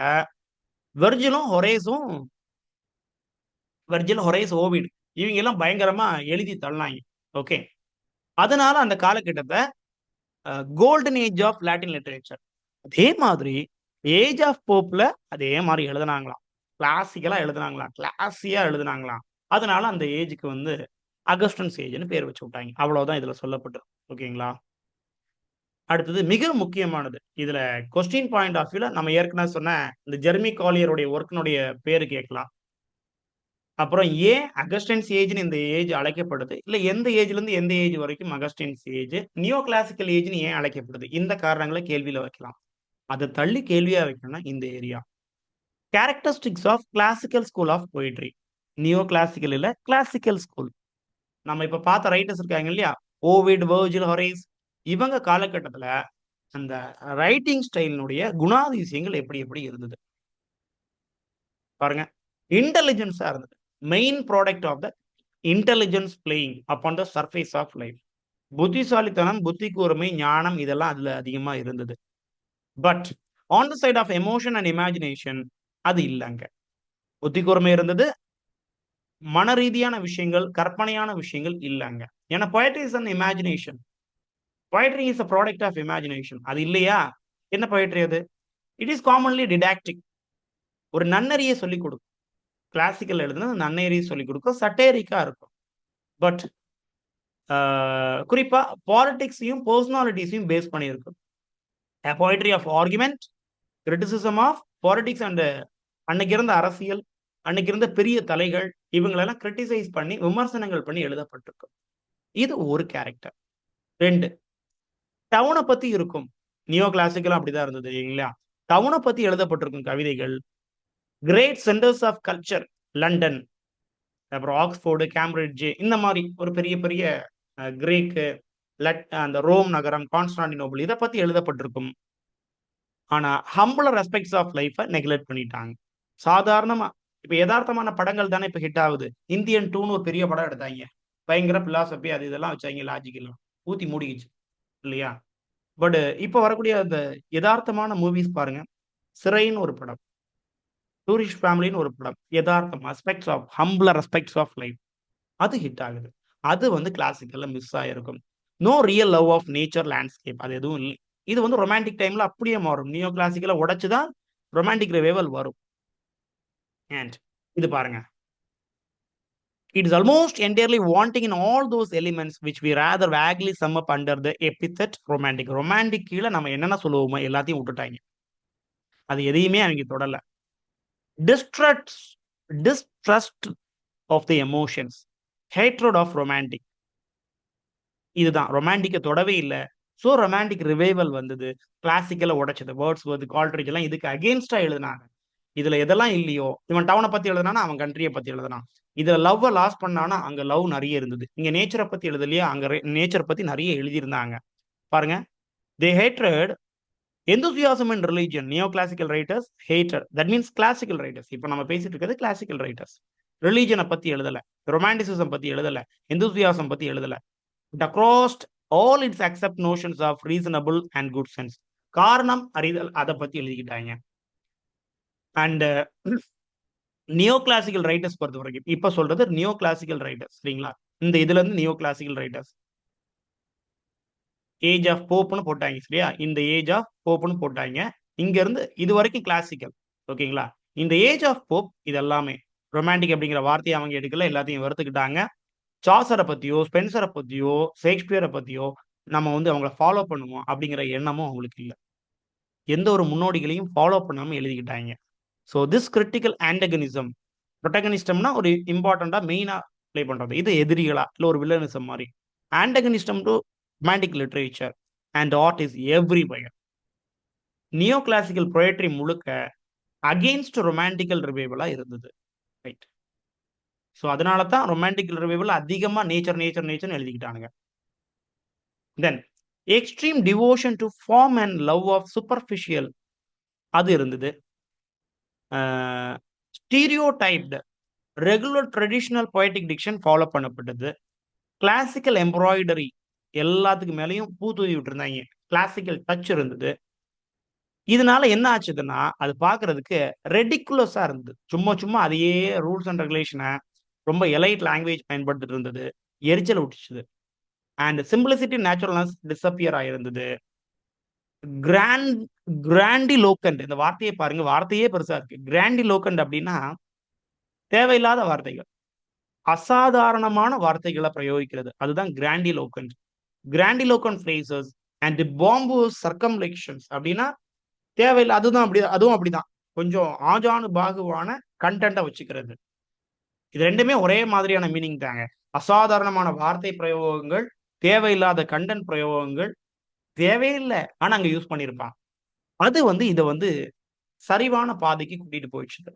[SPEAKER 1] வெர்ஜிலும் ஹொரேஸ் ஓவிட் இவங்க எல்லாம் பயங்கரமா எழுதி தள்ளாங்க. ஓகே, அதனால அந்த காலகட்டத்தை golden age of Latin literature. அதே மாதிரி ஏஜ் ஆஃப் போப்ல அதே மாதிரி எழுதுனாங்களாம், கிளாசிக்கலா எழுதுனாங்களாம், கிளாஸியா எழுதுனாங்களாம். அதனால அந்த ஏஜுக்கு வந்து அகஸ்டன்ஸ் ஏஜ்னு பேர் வச்சு விட்டாங்க. அவ்வளவுதான் இதுல சொல்லப்பட்டு. ஓகேங்களா? அடுத்தது மிக முக்கியமானது, இதுல கொஸ்டின் பாயிண்ட் ஆஃப் வியூல நம்ம ஏற்கனவே சொன்ன இந்த ஜெர்மி காலியருடைய ஒர்க்கினுடைய பேரு கேட்கலாம். அப்புறம் ஏன் அகஸ்டன்ஸ் ஏஜ்னு இந்த ஏஜ் அழைக்கப்படுது, இல்ல எந்த ஏஜ்ல இருந்து எந்த ஏஜ் வரைக்கும் அகஸ்டன்ஸ் ஏஜ், நியோ கிளாசிக்கல் ஏஜ்னு ஏன் அழைக்கப்படுது, இந்த காரணங்களை கேள்வியில வைக்கலாம். அதை தள்ளி கேள்வியா வைக்கணும்னா இந்த area. Characteristics of classical school of poetry. Neo classical இல்ல, கிளாசிக்கல் ஸ்கூல். நம்ம இப்ப பார்த்த ரைட்டர்ஸ் இருக்காங்க இல்லையா, ஓவிட், வெர்ஜில், ஹொரேஸ், இவங்க காலகட்டத்துல அந்த ரைட்டிங் ஸ்டைலினுடைய குணாதிசயங்கள் எப்படி எப்படி இருந்தது பாருங்க. இன்டெலிஜென்ஸா இருந்தது. Main product of the intelligence playing upon the surface of life. புத்திசாலித்தனம், புத்தி கூர்மை, ஞானம் இதெல்லாம் அதுல அதிகமா இருந்தது. But on the side of emotion and imagination அது இல்லைங்க. புத்தி கூர்மை இருந்தது, மன ரீதியான விஷயங்கள், கற்பனையான விஷயங்கள் இல்லைங்க. ஏன்னா poetry is an imagination. poetry is a product of imagination. அது இல்லையா? என்ன poetry அது? It is commonly didactic. ஒரு நன்னறியை சொல்லிக் கொடுக்கும். கிளாசிக்கல் எழுதுனா நன்னறியை சொல்லிக் கொடுக்கும், சட்டேரிக்கா இருக்கும். பட் குறிப்பா பாலிடிக்ஸையும் பர்சனாலிட்டிஸையும் base பண்ணியிருக்கும். poetry of argument, criticism of politics and அன்னைக்கு இருந்த அரசியல், அன்னைக்கு இருந்த பெரிய தலைகள், இவங்களெல்லாம் கிரிட்டிசைஸ் பண்ணி விமர்சனங்கள் பண்ணி எழுதப்பட்டிருக்கும். இது ஒரு கேரக்டர். 2, டவுனை பத்தி இருக்கும். நியோ கிளாசிக்கலும் அப்படிதான் இருந்தது இல்லைங்களா? டவுனை பத்தி எழுதப்பட்டிருக்கும் கவிதைகள். Great centres of culture, London, அப்புறம் ஆக்ஸ்போர்டு, கேம்பிரிட்ஜ், இந்த மாதிரி ஒரு பெரிய பெரிய கிரேக்கு, அந்த ரோம் நகரம், கான்ஸ்டாண்டினோபிள், இதை பத்தி எழுதப்பட்டிருக்கும். ஆனா ஹம்பிளர் ரெஸ்பெக்ட்ஸ் ஆஃப் லைஃபை நெக்லெக்ட் பண்ணிட்டாங்க. சாதாரணமா இப்ப யதார்த்தமான படங்கள் தானே இப்ப ஹிட் ஆகுது. இந்தியன் 2ன்னு ஒரு பெரிய படம் எடுத்தாங்க, பயங்கர பிலாசபி அது இதெல்லாம் வச்சாங்க, லாஜிக்கல் ஊத்தி மூடிக்கிச்சு இல்லையா? பட் இப்ப வரக்கூடிய அந்த யதார்த்தமான மூவிஸ் பாருங்க. சிறைன்னு ஒரு படம், டூரிஸ்ட் ஃபேமிலின்னு ஒரு படம், யதார்த்தம், aspects of humbler respects of life, அது ஹிட் ஆகுது. அது வந்து கிளாசிக்கல்ல மிஸ் ஆயிருக்கும். No real love of nature, landscape, அது எதுவும் இல்லை. இது வந்து ரொமான்டிக் டைம்ல அப்படியே மாறும். நியோ கிளாசிக்கல உடைச்சுதான் ரொமான்டிக் ரிவைவல் வரும். And இது பாருங்க, it is almost entirely wanting in all those elements which we rather vaguely sum up under the epithet romantic. romantic கீழ நம்ம என்னென்ன சொல்லுவோமோ எல்லாத்தையும் விட்டுட்டாங்க. அது எதையுமே அவங்க தொடல. distrust of the emotions, hatred of romantic, இதுதான் ரொமான்டிக்க தொடவே இல்லை. ஸோ ரொமான்டிக் ரிவைவல் வந்தது, கிளாசிக்கல உடைச்சது. வேர்ட்ஸ்வொர்த், கால்ட்ரிட்ஜ் எல்லாம் இதுக்கு அகேன்ஸ்டா எழுதினாங்க. இதுல எதெல்லாம் இல்லையோ, இவன் டவுனை பத்தி எழுதுனானா அவன் கண்ட்ரியை பத்தி எழுதுனான். இதுல லவ் லாஸ் பண்ணானா அங்க லவ் நிறைய இருந்தது. இங்க நேச்சரை பத்தி எழுதலையா, அங்க நேச்சர் பத்தி நிறைய எழுதியிருந்தாங்க. பாருங்க, they hated enthusiasm in religion. Neoclassical writers hated. That means classical writers. இப்போ நம்ம பேசிட்டு இருக்கிறது classical writers. ரிலீஜனை பத்தி எழுதல, ரொமான்டிசிசம் பத்தி எழுதல, enthusiasm பத்தி எழுதல. It across all its accept notions of reasonable and good sense. காரணம் அறிதல் அதை பத்தி எழுதிக்கிட்டாங்க. அண்ட் நியோ கிளாசிக்கல் ரைட்டர்ஸ் பொறுத்த வரைக்கும் இப்ப சொல்றது நியோ கிளாசிக்கல் ரைட்டர்ஸ், சரிங்களா? இந்த இதுல இருந்து neo classical writers age of போப்னு போட்டாங்க, சரியா? இந்த ஏஜ் ஆஃப் போப்னு போட்டாங்க. இங்க இருந்து இது வரைக்கும் கிளாசிக்கல், ஓகேங்களா? இந்த ஏஜ் ஆஃப் போப் இது எல்லாமே ரொமான்டிக் அப்படிங்கிற வார்த்தையை அவங்க எடுக்கல, எல்லாத்தையும் வறுத்துக்கிட்டாங்க. சாசரை பத்தியோ, ஸ்பென்சரை பத்தியோ, ஷேக்ஸ்பியரை பத்தியோ நம்ம வந்து அவங்கள ஃபாலோ பண்ணுவோம் அப்படிங்கிற எண்ணமும் அவங்களுக்கு இல்லை. எந்த ஒரு முன்னோடிகளையும் ஃபாலோ பண்ணாம எழுதிக்கிட்டாங்க. ஸோ திஸ் கிரிட்டிக்கல் ஆண்டகனிசம், ப்ரொட்டகனிஸ்டம்னா ஒரு இம்பார்ட்டண்டா மெயினா ப்ளே பண்றது, இது எதிரிகளா இல்லை ஒரு வில்லனிசம் மாதிரி. Antagonism to romantic literature and art is everywhere. Neo classical poetry முழுக்க அகெயின்ஸ்ட் ரொமான்டிக்கல் ரிவைவலா இருந்தது, ரைட்? ஸோ அதனால தான் ரொமான்டிக்கல் ரிவைவல் அதிகமா நேச்சர் நேச்சர் நேச்சர்னு எழுதிக்கிட்டானுங்க. Then extreme devotion to form and love of superficial அது இருந்தது. Stereotyped regular traditional poetic diction follow பண்ணப்பட்டது. கிளாசிக்கல் எம்ப்ராய்டரி எல்லாத்துக்கு மேலேயும் பூ தூவி விட்டுருந்தாங்க, கிளாசிக்கல் டச் இருந்தது. இதனால என்ன ஆச்சுதுன்னா அது பார்க்கறதுக்கு ரெடிகுலஸா இருந்தது. சும்மா சும்மா அதையே ரூல்ஸ் அண்ட் ரெகுலேஷனை ரொம்ப எலைட் லாங்குவேஜ் பயன்படுத்திட்டு இருந்தது, எரிச்சல் விட்டுச்சுது. அண்ட் சிம்பிளிசிட்டி நேச்சுரல்னஸ் டிஸப்பியர் ஆயிருந்தது. கிராண்டிலோக்கண்ட், இந்த வார்த்தையை பாருங்க, வார்த்தையே பெருசா இருக்கு. கிராண்டிலோக்கண்ட் அப்படின்னா தேவையில்லாத வார்த்தைகள், அசாதாரணமான வார்த்தைகளை பிரயோகிக்கிறது, அதுதான் கிராண்டிலோக்கண்ட். கிராண்டிலோக்கண்ட் ஃப்ரேசஸ் அண்ட் பாம்பஸ் சர்க்கம்லெக்ஷன்ஸ் அப்படின்னா தேவையில்லை, அதுவும் அப்படிதான் கொஞ்சம் ஆஜானு பாகுவான கண்டென்ட்டை வச்சுக்கிறது. இது ரெண்டுமே ஒரே மாதிரியான மீனிங் தாங்க. அசாதாரணமான வார்த்தை பிரயோகங்கள், தேவையில்லாத கண்டென்ட் பிரயோகங்கள், தேவையில்லை ஆனா அங்க யூஸ் பண்ணியிருப்பான். அது வந்து இதை வந்து சரிவான பாதைக்கு கூட்டிட்டு போயிடுச்சு.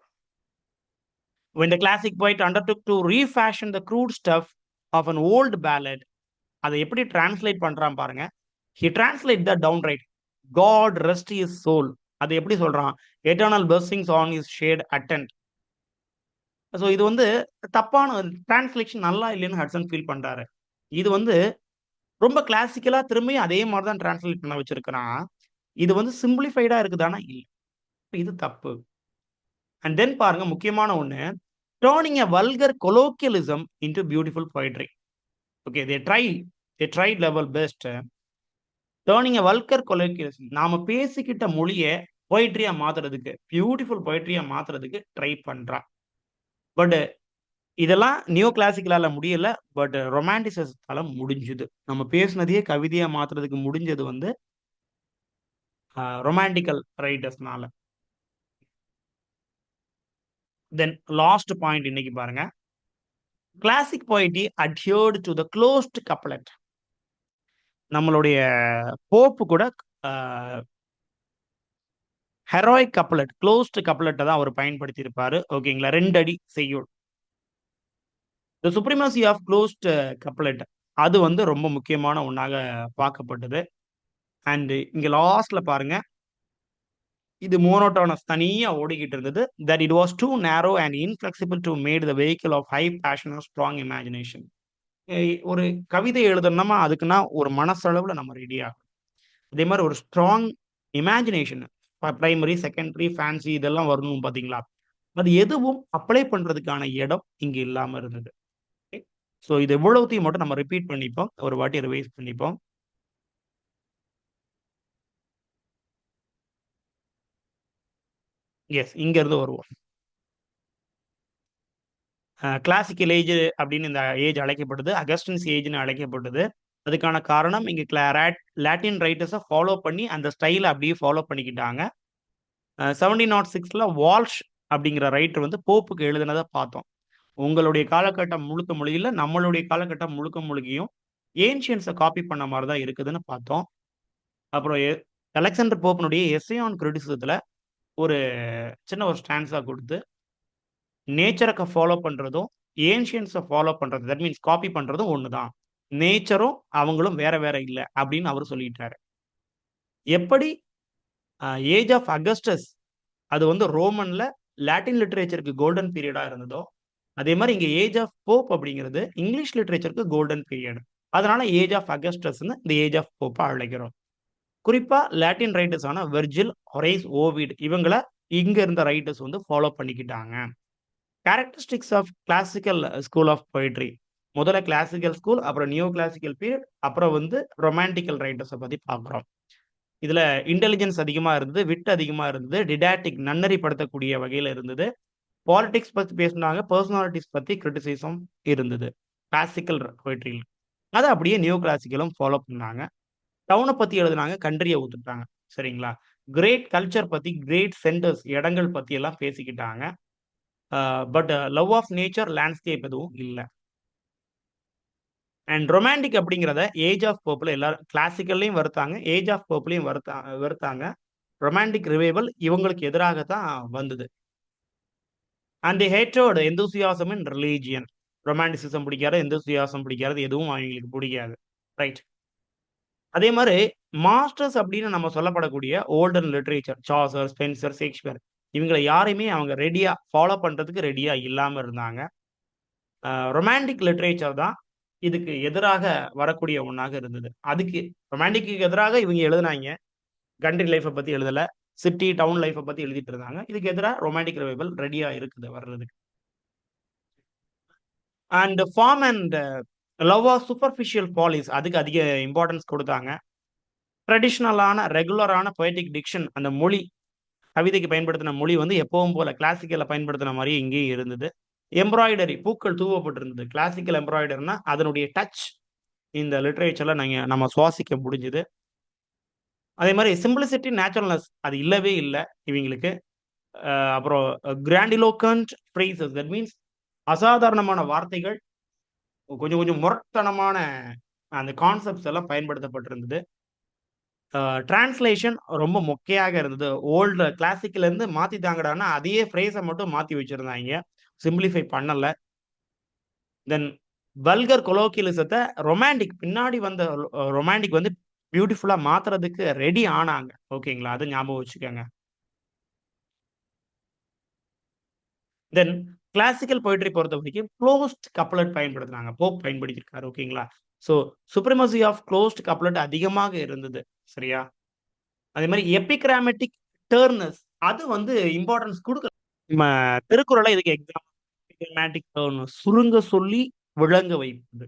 [SPEAKER 1] When the classic poet undertook to refashion the crude stuff of an old ballad, அதை எப்படி டிரான்ஸ்லேட் பண்றான் பாருங்க. He translate that downright. God rest his soul. அது எப்படி சொல்றான்? Eternal blessings on his shade attend. So இது வந்து தப்பான டிரான்ஸ்லேஷன், நல்லா இல்லைன்னு ஹட்சன் ஃபீல் பண்றாரு. இது வந்து ரொம்ப கிளாசிக்கலா திரும்பியும் அதே மாதிரி தான் டிரான்ஸ்லேட் பண்ண வச்சிருக்கிறான். இது வந்து சிம்பிளிஃபைடா இருக்குதானா? இல்லை, இது தப்பு. அண்ட் தென் பாருங்க, முக்கியமான ஒண்ணு, turning a vulgar colloquialism into beautiful poetry. Okay, they tried level best. Turning a vulgar colloquialism, நாம பேசிக்கிட்ட மொழியை பொயட்ரியா மாத்துறதுக்கு, பியூட்டிஃபுல் பொயட்ரியா மாத்துறதுக்கு ட்ரை பண்றான். பட் இதெல்லாம் நியோ கிளாசிக்கலால முடியல, பட் ரொமான்டிசிசத்தால முடிஞ்சுது. நம்ம பேசுனதையே கவிதையா மாத்துறதுக்கு முடிஞ்சது வந்து ரொமான்டிக்கல் ரைட்டர்ஸ்னால. தென் லாஸ்ட் பாயிண்ட் இன்னைக்கு பாருங்க, classic poetry adhered to the closed couplet. நம்மளுடைய போப்பு கூட ஹெரோயிக் கப்லெட், க்ளோஸ்ட் கப்லெட்டை தான் அவர் பயன்படுத்தி இருப்பாரு, ஓகேங்களா? 2 அடி செய்யுள். த சுப்ரிமசி ஆஃப் க்ளோஸ்ட் கப்லெட் அது வந்து ரொம்ப முக்கியமான ஒன்றாக பார்க்கப்பட்டது. அண்ட் இங்க லாஸ்ட்ல பாருங்க, இது மோனோட்டோனஸ் தனியா ஓடிக்கிட்டு இருந்தது. That it was too narrow and inflexible to made the vehicle of high passion of strong imagination. ஒரு கவிதை எழுதணுமா அதுக்குன்னா ஒரு மனசளவுல நம்ம ரெடி ஆகும். அதே மாதிரி ஒரு strong imagination, primary secondary fancy இதெல்லாம் வரணும் பாத்தீங்களா, அது எதுவும் அப்ளை பண்றதுக்கான இடம் இங்க இல்லாம இருந்தது. ஸோ இது எவ்வளவுத்தையும் மட்டும் நம்ம ரிப்பீட் பண்ணிப்போம், ஒரு வாட்டி ரிவைஸ் பண்ணிப்போம். எஸ், இங்க இருந்து வருவோம். கிளாசிக்கல் ஏஜ் அப்படின்னு இந்த ஏஜ் அழைக்கப்பட்டது, அகஸ்டின்ஸ் ஏஜ்னு அழைக்கப்பட்டது. அதுக்கான காரணம் இங்க லாட்டின் ரைட்டர்ஸை ஃபாலோ பண்ணி அந்த ஸ்டைலை அப்படியே ஃபாலோ பண்ணிக்கிட்டாங்க. 1706 வால்ஷ் அப்படிங்கிற ரைட்டர் வந்து போப்புக்கு எழுதினதை பார்த்தோம். உங்களுடைய காலகட்டம் முழுக்க மொழியில் நம்மளுடைய காலகட்டம் முழுக்க மொழியும் ஏன்ஷியன்ஸை காப்பி பண்ண மாதிரி தான் இருக்குதுன்னு பார்த்தோம். அப்புறம் அலெக்சாண்டர் போப்பனுடைய எஸ்ஸே ஆன் கிரிட்டிசிசத்துல ஒரு சின்ன ஒரு ஸ்டான்ஸா கொடுத்து நேச்சரை ஃபாலோ பண்றதும் ஏன்ஷியன்ஸை ஃபாலோ பண்றது தட் மீன்ஸ் காப்பி பண்றதும் ஒண்ணுதான். நேச்சரும் அவங்களும் வேற வேற இல்ல அப்படின்னு அவர் சொல்லிட்டாரு. எப்படி ஏஜ் ஆஃப் அகஸ்டஸ் அது வந்து ரோமன்ல லாட்டின் லிட்டரேச்சருக்கு கோல்டன் பீரியடா இருந்ததோ, அதே மாதிரி இங்க ஏஜ் ஆஃப் போப் அப்படிங்கிறது இங்கிலீஷ் லிட்டரேச்சருக்கு கோல்டன் பீரியட். அதனால ஏஜ் ஆஃப் அகஸ்டஸ்ன்னு இந்த ஏஜ் ஆஃப் போப்பா அழைக்கிறோம். குறிப்பா லாட்டின் ரைட்டர்ஸ் ஆன வெர்ஜில், ஹொரைஸ், ஓவிட் இவங்கள இங்க இருந்த ரைட்டர்ஸ் வந்து ஃபாலோ பண்ணிக்கிட்டாங்க. Characteristics of classical school of poetry. முதல்ல கிளாசிக்கல் ஸ்கூல், அப்புறம் நியோ கிளாசிக்கல் பீரியட், அப்புறம் வந்து ரொமான்டிக்கல் ரைட்டர்ஸ பத்தி பார்க்குறோம். இதுல இன்டெலிஜென்ஸ் அதிகமா இருந்தது, விட் அதிகமா இருந்தது, டிடாக்டிக் நன்னெறிப்படுத்தக்கூடிய வகையில இருந்தது. பாலிடிக்ஸ் பத்தி பேசினாங்க, பெர்சனாலிட்டிஸ் பத்தி கிரிட்டிசிசம் இருந்தது. கிளாசிக்கல் பொயட்ரில. அத அப்படியே நியோ கிளாசிக்கலும் ஃபாலோ பண்ணாங்க. டவுன பத்தி எழுதுனாங்க, கண்ட்ரிய ஒத்துட்டாங்க. சரிங்களா? கிரேட் கல்ச்சர் பத்தி, கிரேட் சென்டர்ஸ் இடங்கள் பத்தி எல்லாம் பேசிக்கிட்டாங்க. But love of nature, landscape எதுவும் இல்ல. அண்ட் ரொமான்டிக் அப்படிங்கிறத ஏஜ் ஆஃப் போப்ல எல்லாரும் கிளாசிக்கல்லயும் வெறுத்தாங்க, ஏஜ் ஆஃப் போப்லயும் வெறுத்தாங்க. ரொமான்டிக் ரிவைவல் இவங்களுக்கு எதிராக தான் வந்தது. And the hatred enthusiasm in religion. Romanticism பிடிக்காது, எந்தூசியாசம் பிடிக்காது, எதுவும் அவங்களுக்கு பிடிக்காது. ரைட். அதே மாதிரி மாஸ்டர்ஸ் அப்படின்னு நம்ம சொல்லப்படக்கூடிய olden literature Chaucer, Spenser, Shakespeare இவங்கள யாரையுமே அவங்க ரெடியா ஃபாலோ பண்றதுக்கு ரெடியா இல்லாம இருந்தாங்க. ரொமான்டிக் லிட்டரேச்சர் தான் இதுக்கு எதிராக வரக்கூடிய ஒண்ணாக இருந்தது. அதுக்கு ரொமான்டிக்கு எதிராக இவங்க எழுதுனாங்க. கண்ட்ரி லைஃப்ப பத்தி எழுதல. சிட்டி, டவுன் லைஃப்ப பத்தி எழுதிட்டு இருந்தாங்க. இதுக்கு எதிரா ரொமான்டிக் ரிவைவல் ரெடியா இருக்குது வர்றதுக்கு. And form and love of superficial polish அதுக்கு அதிக இம்பார்ட்டன்ஸ் குடுத்தாங்க. ட்ரெடிஷனலான, ரெகுலரான பொயட்டிக் டிக்ஷன் அந்த மொழி, கவிதைக்கு பயன்படுத்தின மொழி வந்து எப்பவும் போல கிளாசிக்கல்ல பயன்படுத்தின மாரியே இங்கேயும் இருந்தது. எம்ப்ராய்டரி பூக்கள் தூவப்பட்டிருந்தது. கிளாசிக்கல் எம்ப்ராய்டரினா அதனுடைய டச் இந்த லிட்டரேச்சர்ல நம்ம சுவாசிக்க முடிஞ்சது. அதே மாரி சிம்பிளிசிட்டி, நேச்சுரல்னஸ் அது இல்லவே இல்ல இவங்களுக்கு. அப்புறம் கிராண்டிலோகன்ட் ஃப்ரேசஸ் தட் மீன்ஸ் அசாதாரணமான வார்த்தைகள், கொஞ்சம் கொஞ்சம் முரட்டுத்தனமான அந்த கான்செப்ட்ஸ் எல்லாம் பயன்படுத்தப்பட்டிருந்தது. டிரான்ஸ்லேஷன் ரொம்ப மொக்கையாக இருந்தது. ஓல்டு கிளாசிக்ல இருந்து மாத்திட்டாங்கடான்னா, அதே ஃப்ரேஸ மட்டும் மாத்தி வச்சிருந்தாய்ங்க. சிம்ப்ளிஃபை பண்ணல. தென் வல்கர் கொலோக்கியலிசத்த ரொமான்டிக் பின்னாடி வந்த ரொமான்டிக் வந்து பியூட்டிஃபுல்லா மாத்துறதுக்கு ரெடி ஆனாங்க. ஓகேங்களா? அத ஞாபகம் வச்சுக்கங்க. தென் கிளாசிக்கல் பொயட்ரி பொறுத்தவரைக்கும் குளோஸ்ட் கப்லெட் பயன்படுத்துனாங்க. போப் பயன்படுத்தியிருக்காரு. ஓகேங்களா? So supremacy of closed couplet அதிகமாக இருந்தது. சரியா? அதே மாரி எபிகிராமேட்டிக் டர்னஸ் அது வந்து இம்பார்ட்டன்ஸ் குடுக்கல. நம்ம திருக்குறள இதுக்கு எபிகிராமேட்டிக் டர்னஸ் சுருங்க சொல்லி விளங்க வைப்பது.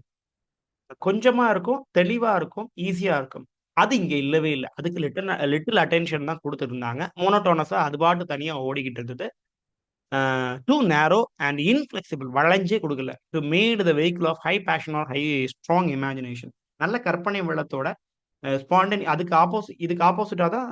[SPEAKER 1] கொஞ்சமா இருக்கும், தெளிவா இருக்கும், ஈஸியா இருக்கும். அது இங்க இல்லவே இல்ல. அதுக்கு லிட்டில் அட்டென்ஷன் தான் குடுத்திருந்தாங்க. மோனோட்டோனஸா அது பாட்டு தனியா ஓடிக்கிட்டு இருந்தது. டூ நேரோ அண்ட் இன்ஃப்ளெக்சிபிள் வளைஞ்சே குடுக்கல. To made the vehicle of high passion or high strong imagination. நல்ல கற்பனை வளத்தோட இதுக்கு ஆப்போசிட்டா தான்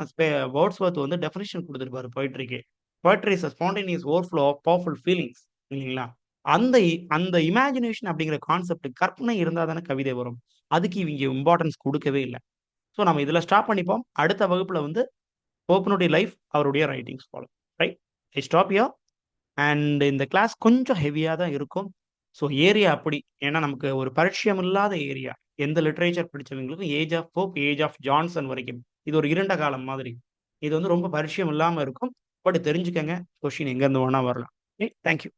[SPEAKER 1] வேர்ட்ஸ்வொர்த் வந்து டெஃபினிஷன் குடுத்திருப்பாரு பொயட்ரிக்கு. Poetry is a spontaneous overflow of powerful feelings இல்லைங்களா? அந்த அந்த இமேஜினேஷன் அப்படிங்கிற கான்செப்ட் கற்பனை இருந்தா தானே கவிதை வரும். அதுக்கு இவங்க இம்பார்ட்டன்ஸ் குடுக்கவே இல்ல. ஸோ நம்ம இதுல ஸ்டாப் பண்ணிப்போம். அடுத்த வகுப்புல வந்து போப்பனுடைய லைஃப், அவருடைய writings follow. Right? I stop here. And இந்த கிளாஸ் கொஞ்சம் ஹெவியா தான் இருக்கும். ஸோ ஏரியா அப்படி. ஏன்னா நமக்கு ஒரு பரிட்சயம் இல்லாத ஏரியா. எந்த லிட்டரேச்சர் படிச்சவங்களுக்கும் age of Pope, age of Johnson வரைக்கும். இது ஒரு இருண்ட காலம் மாதிரி. இது வந்து ரொம்ப பரிட்சயம் இல்லாம இருக்கும். பட் தெரிஞ்சுக்கங்க. கொஸ்டின் எங்க இருந்து வேணா வரலாம். ஓகே. Thank you.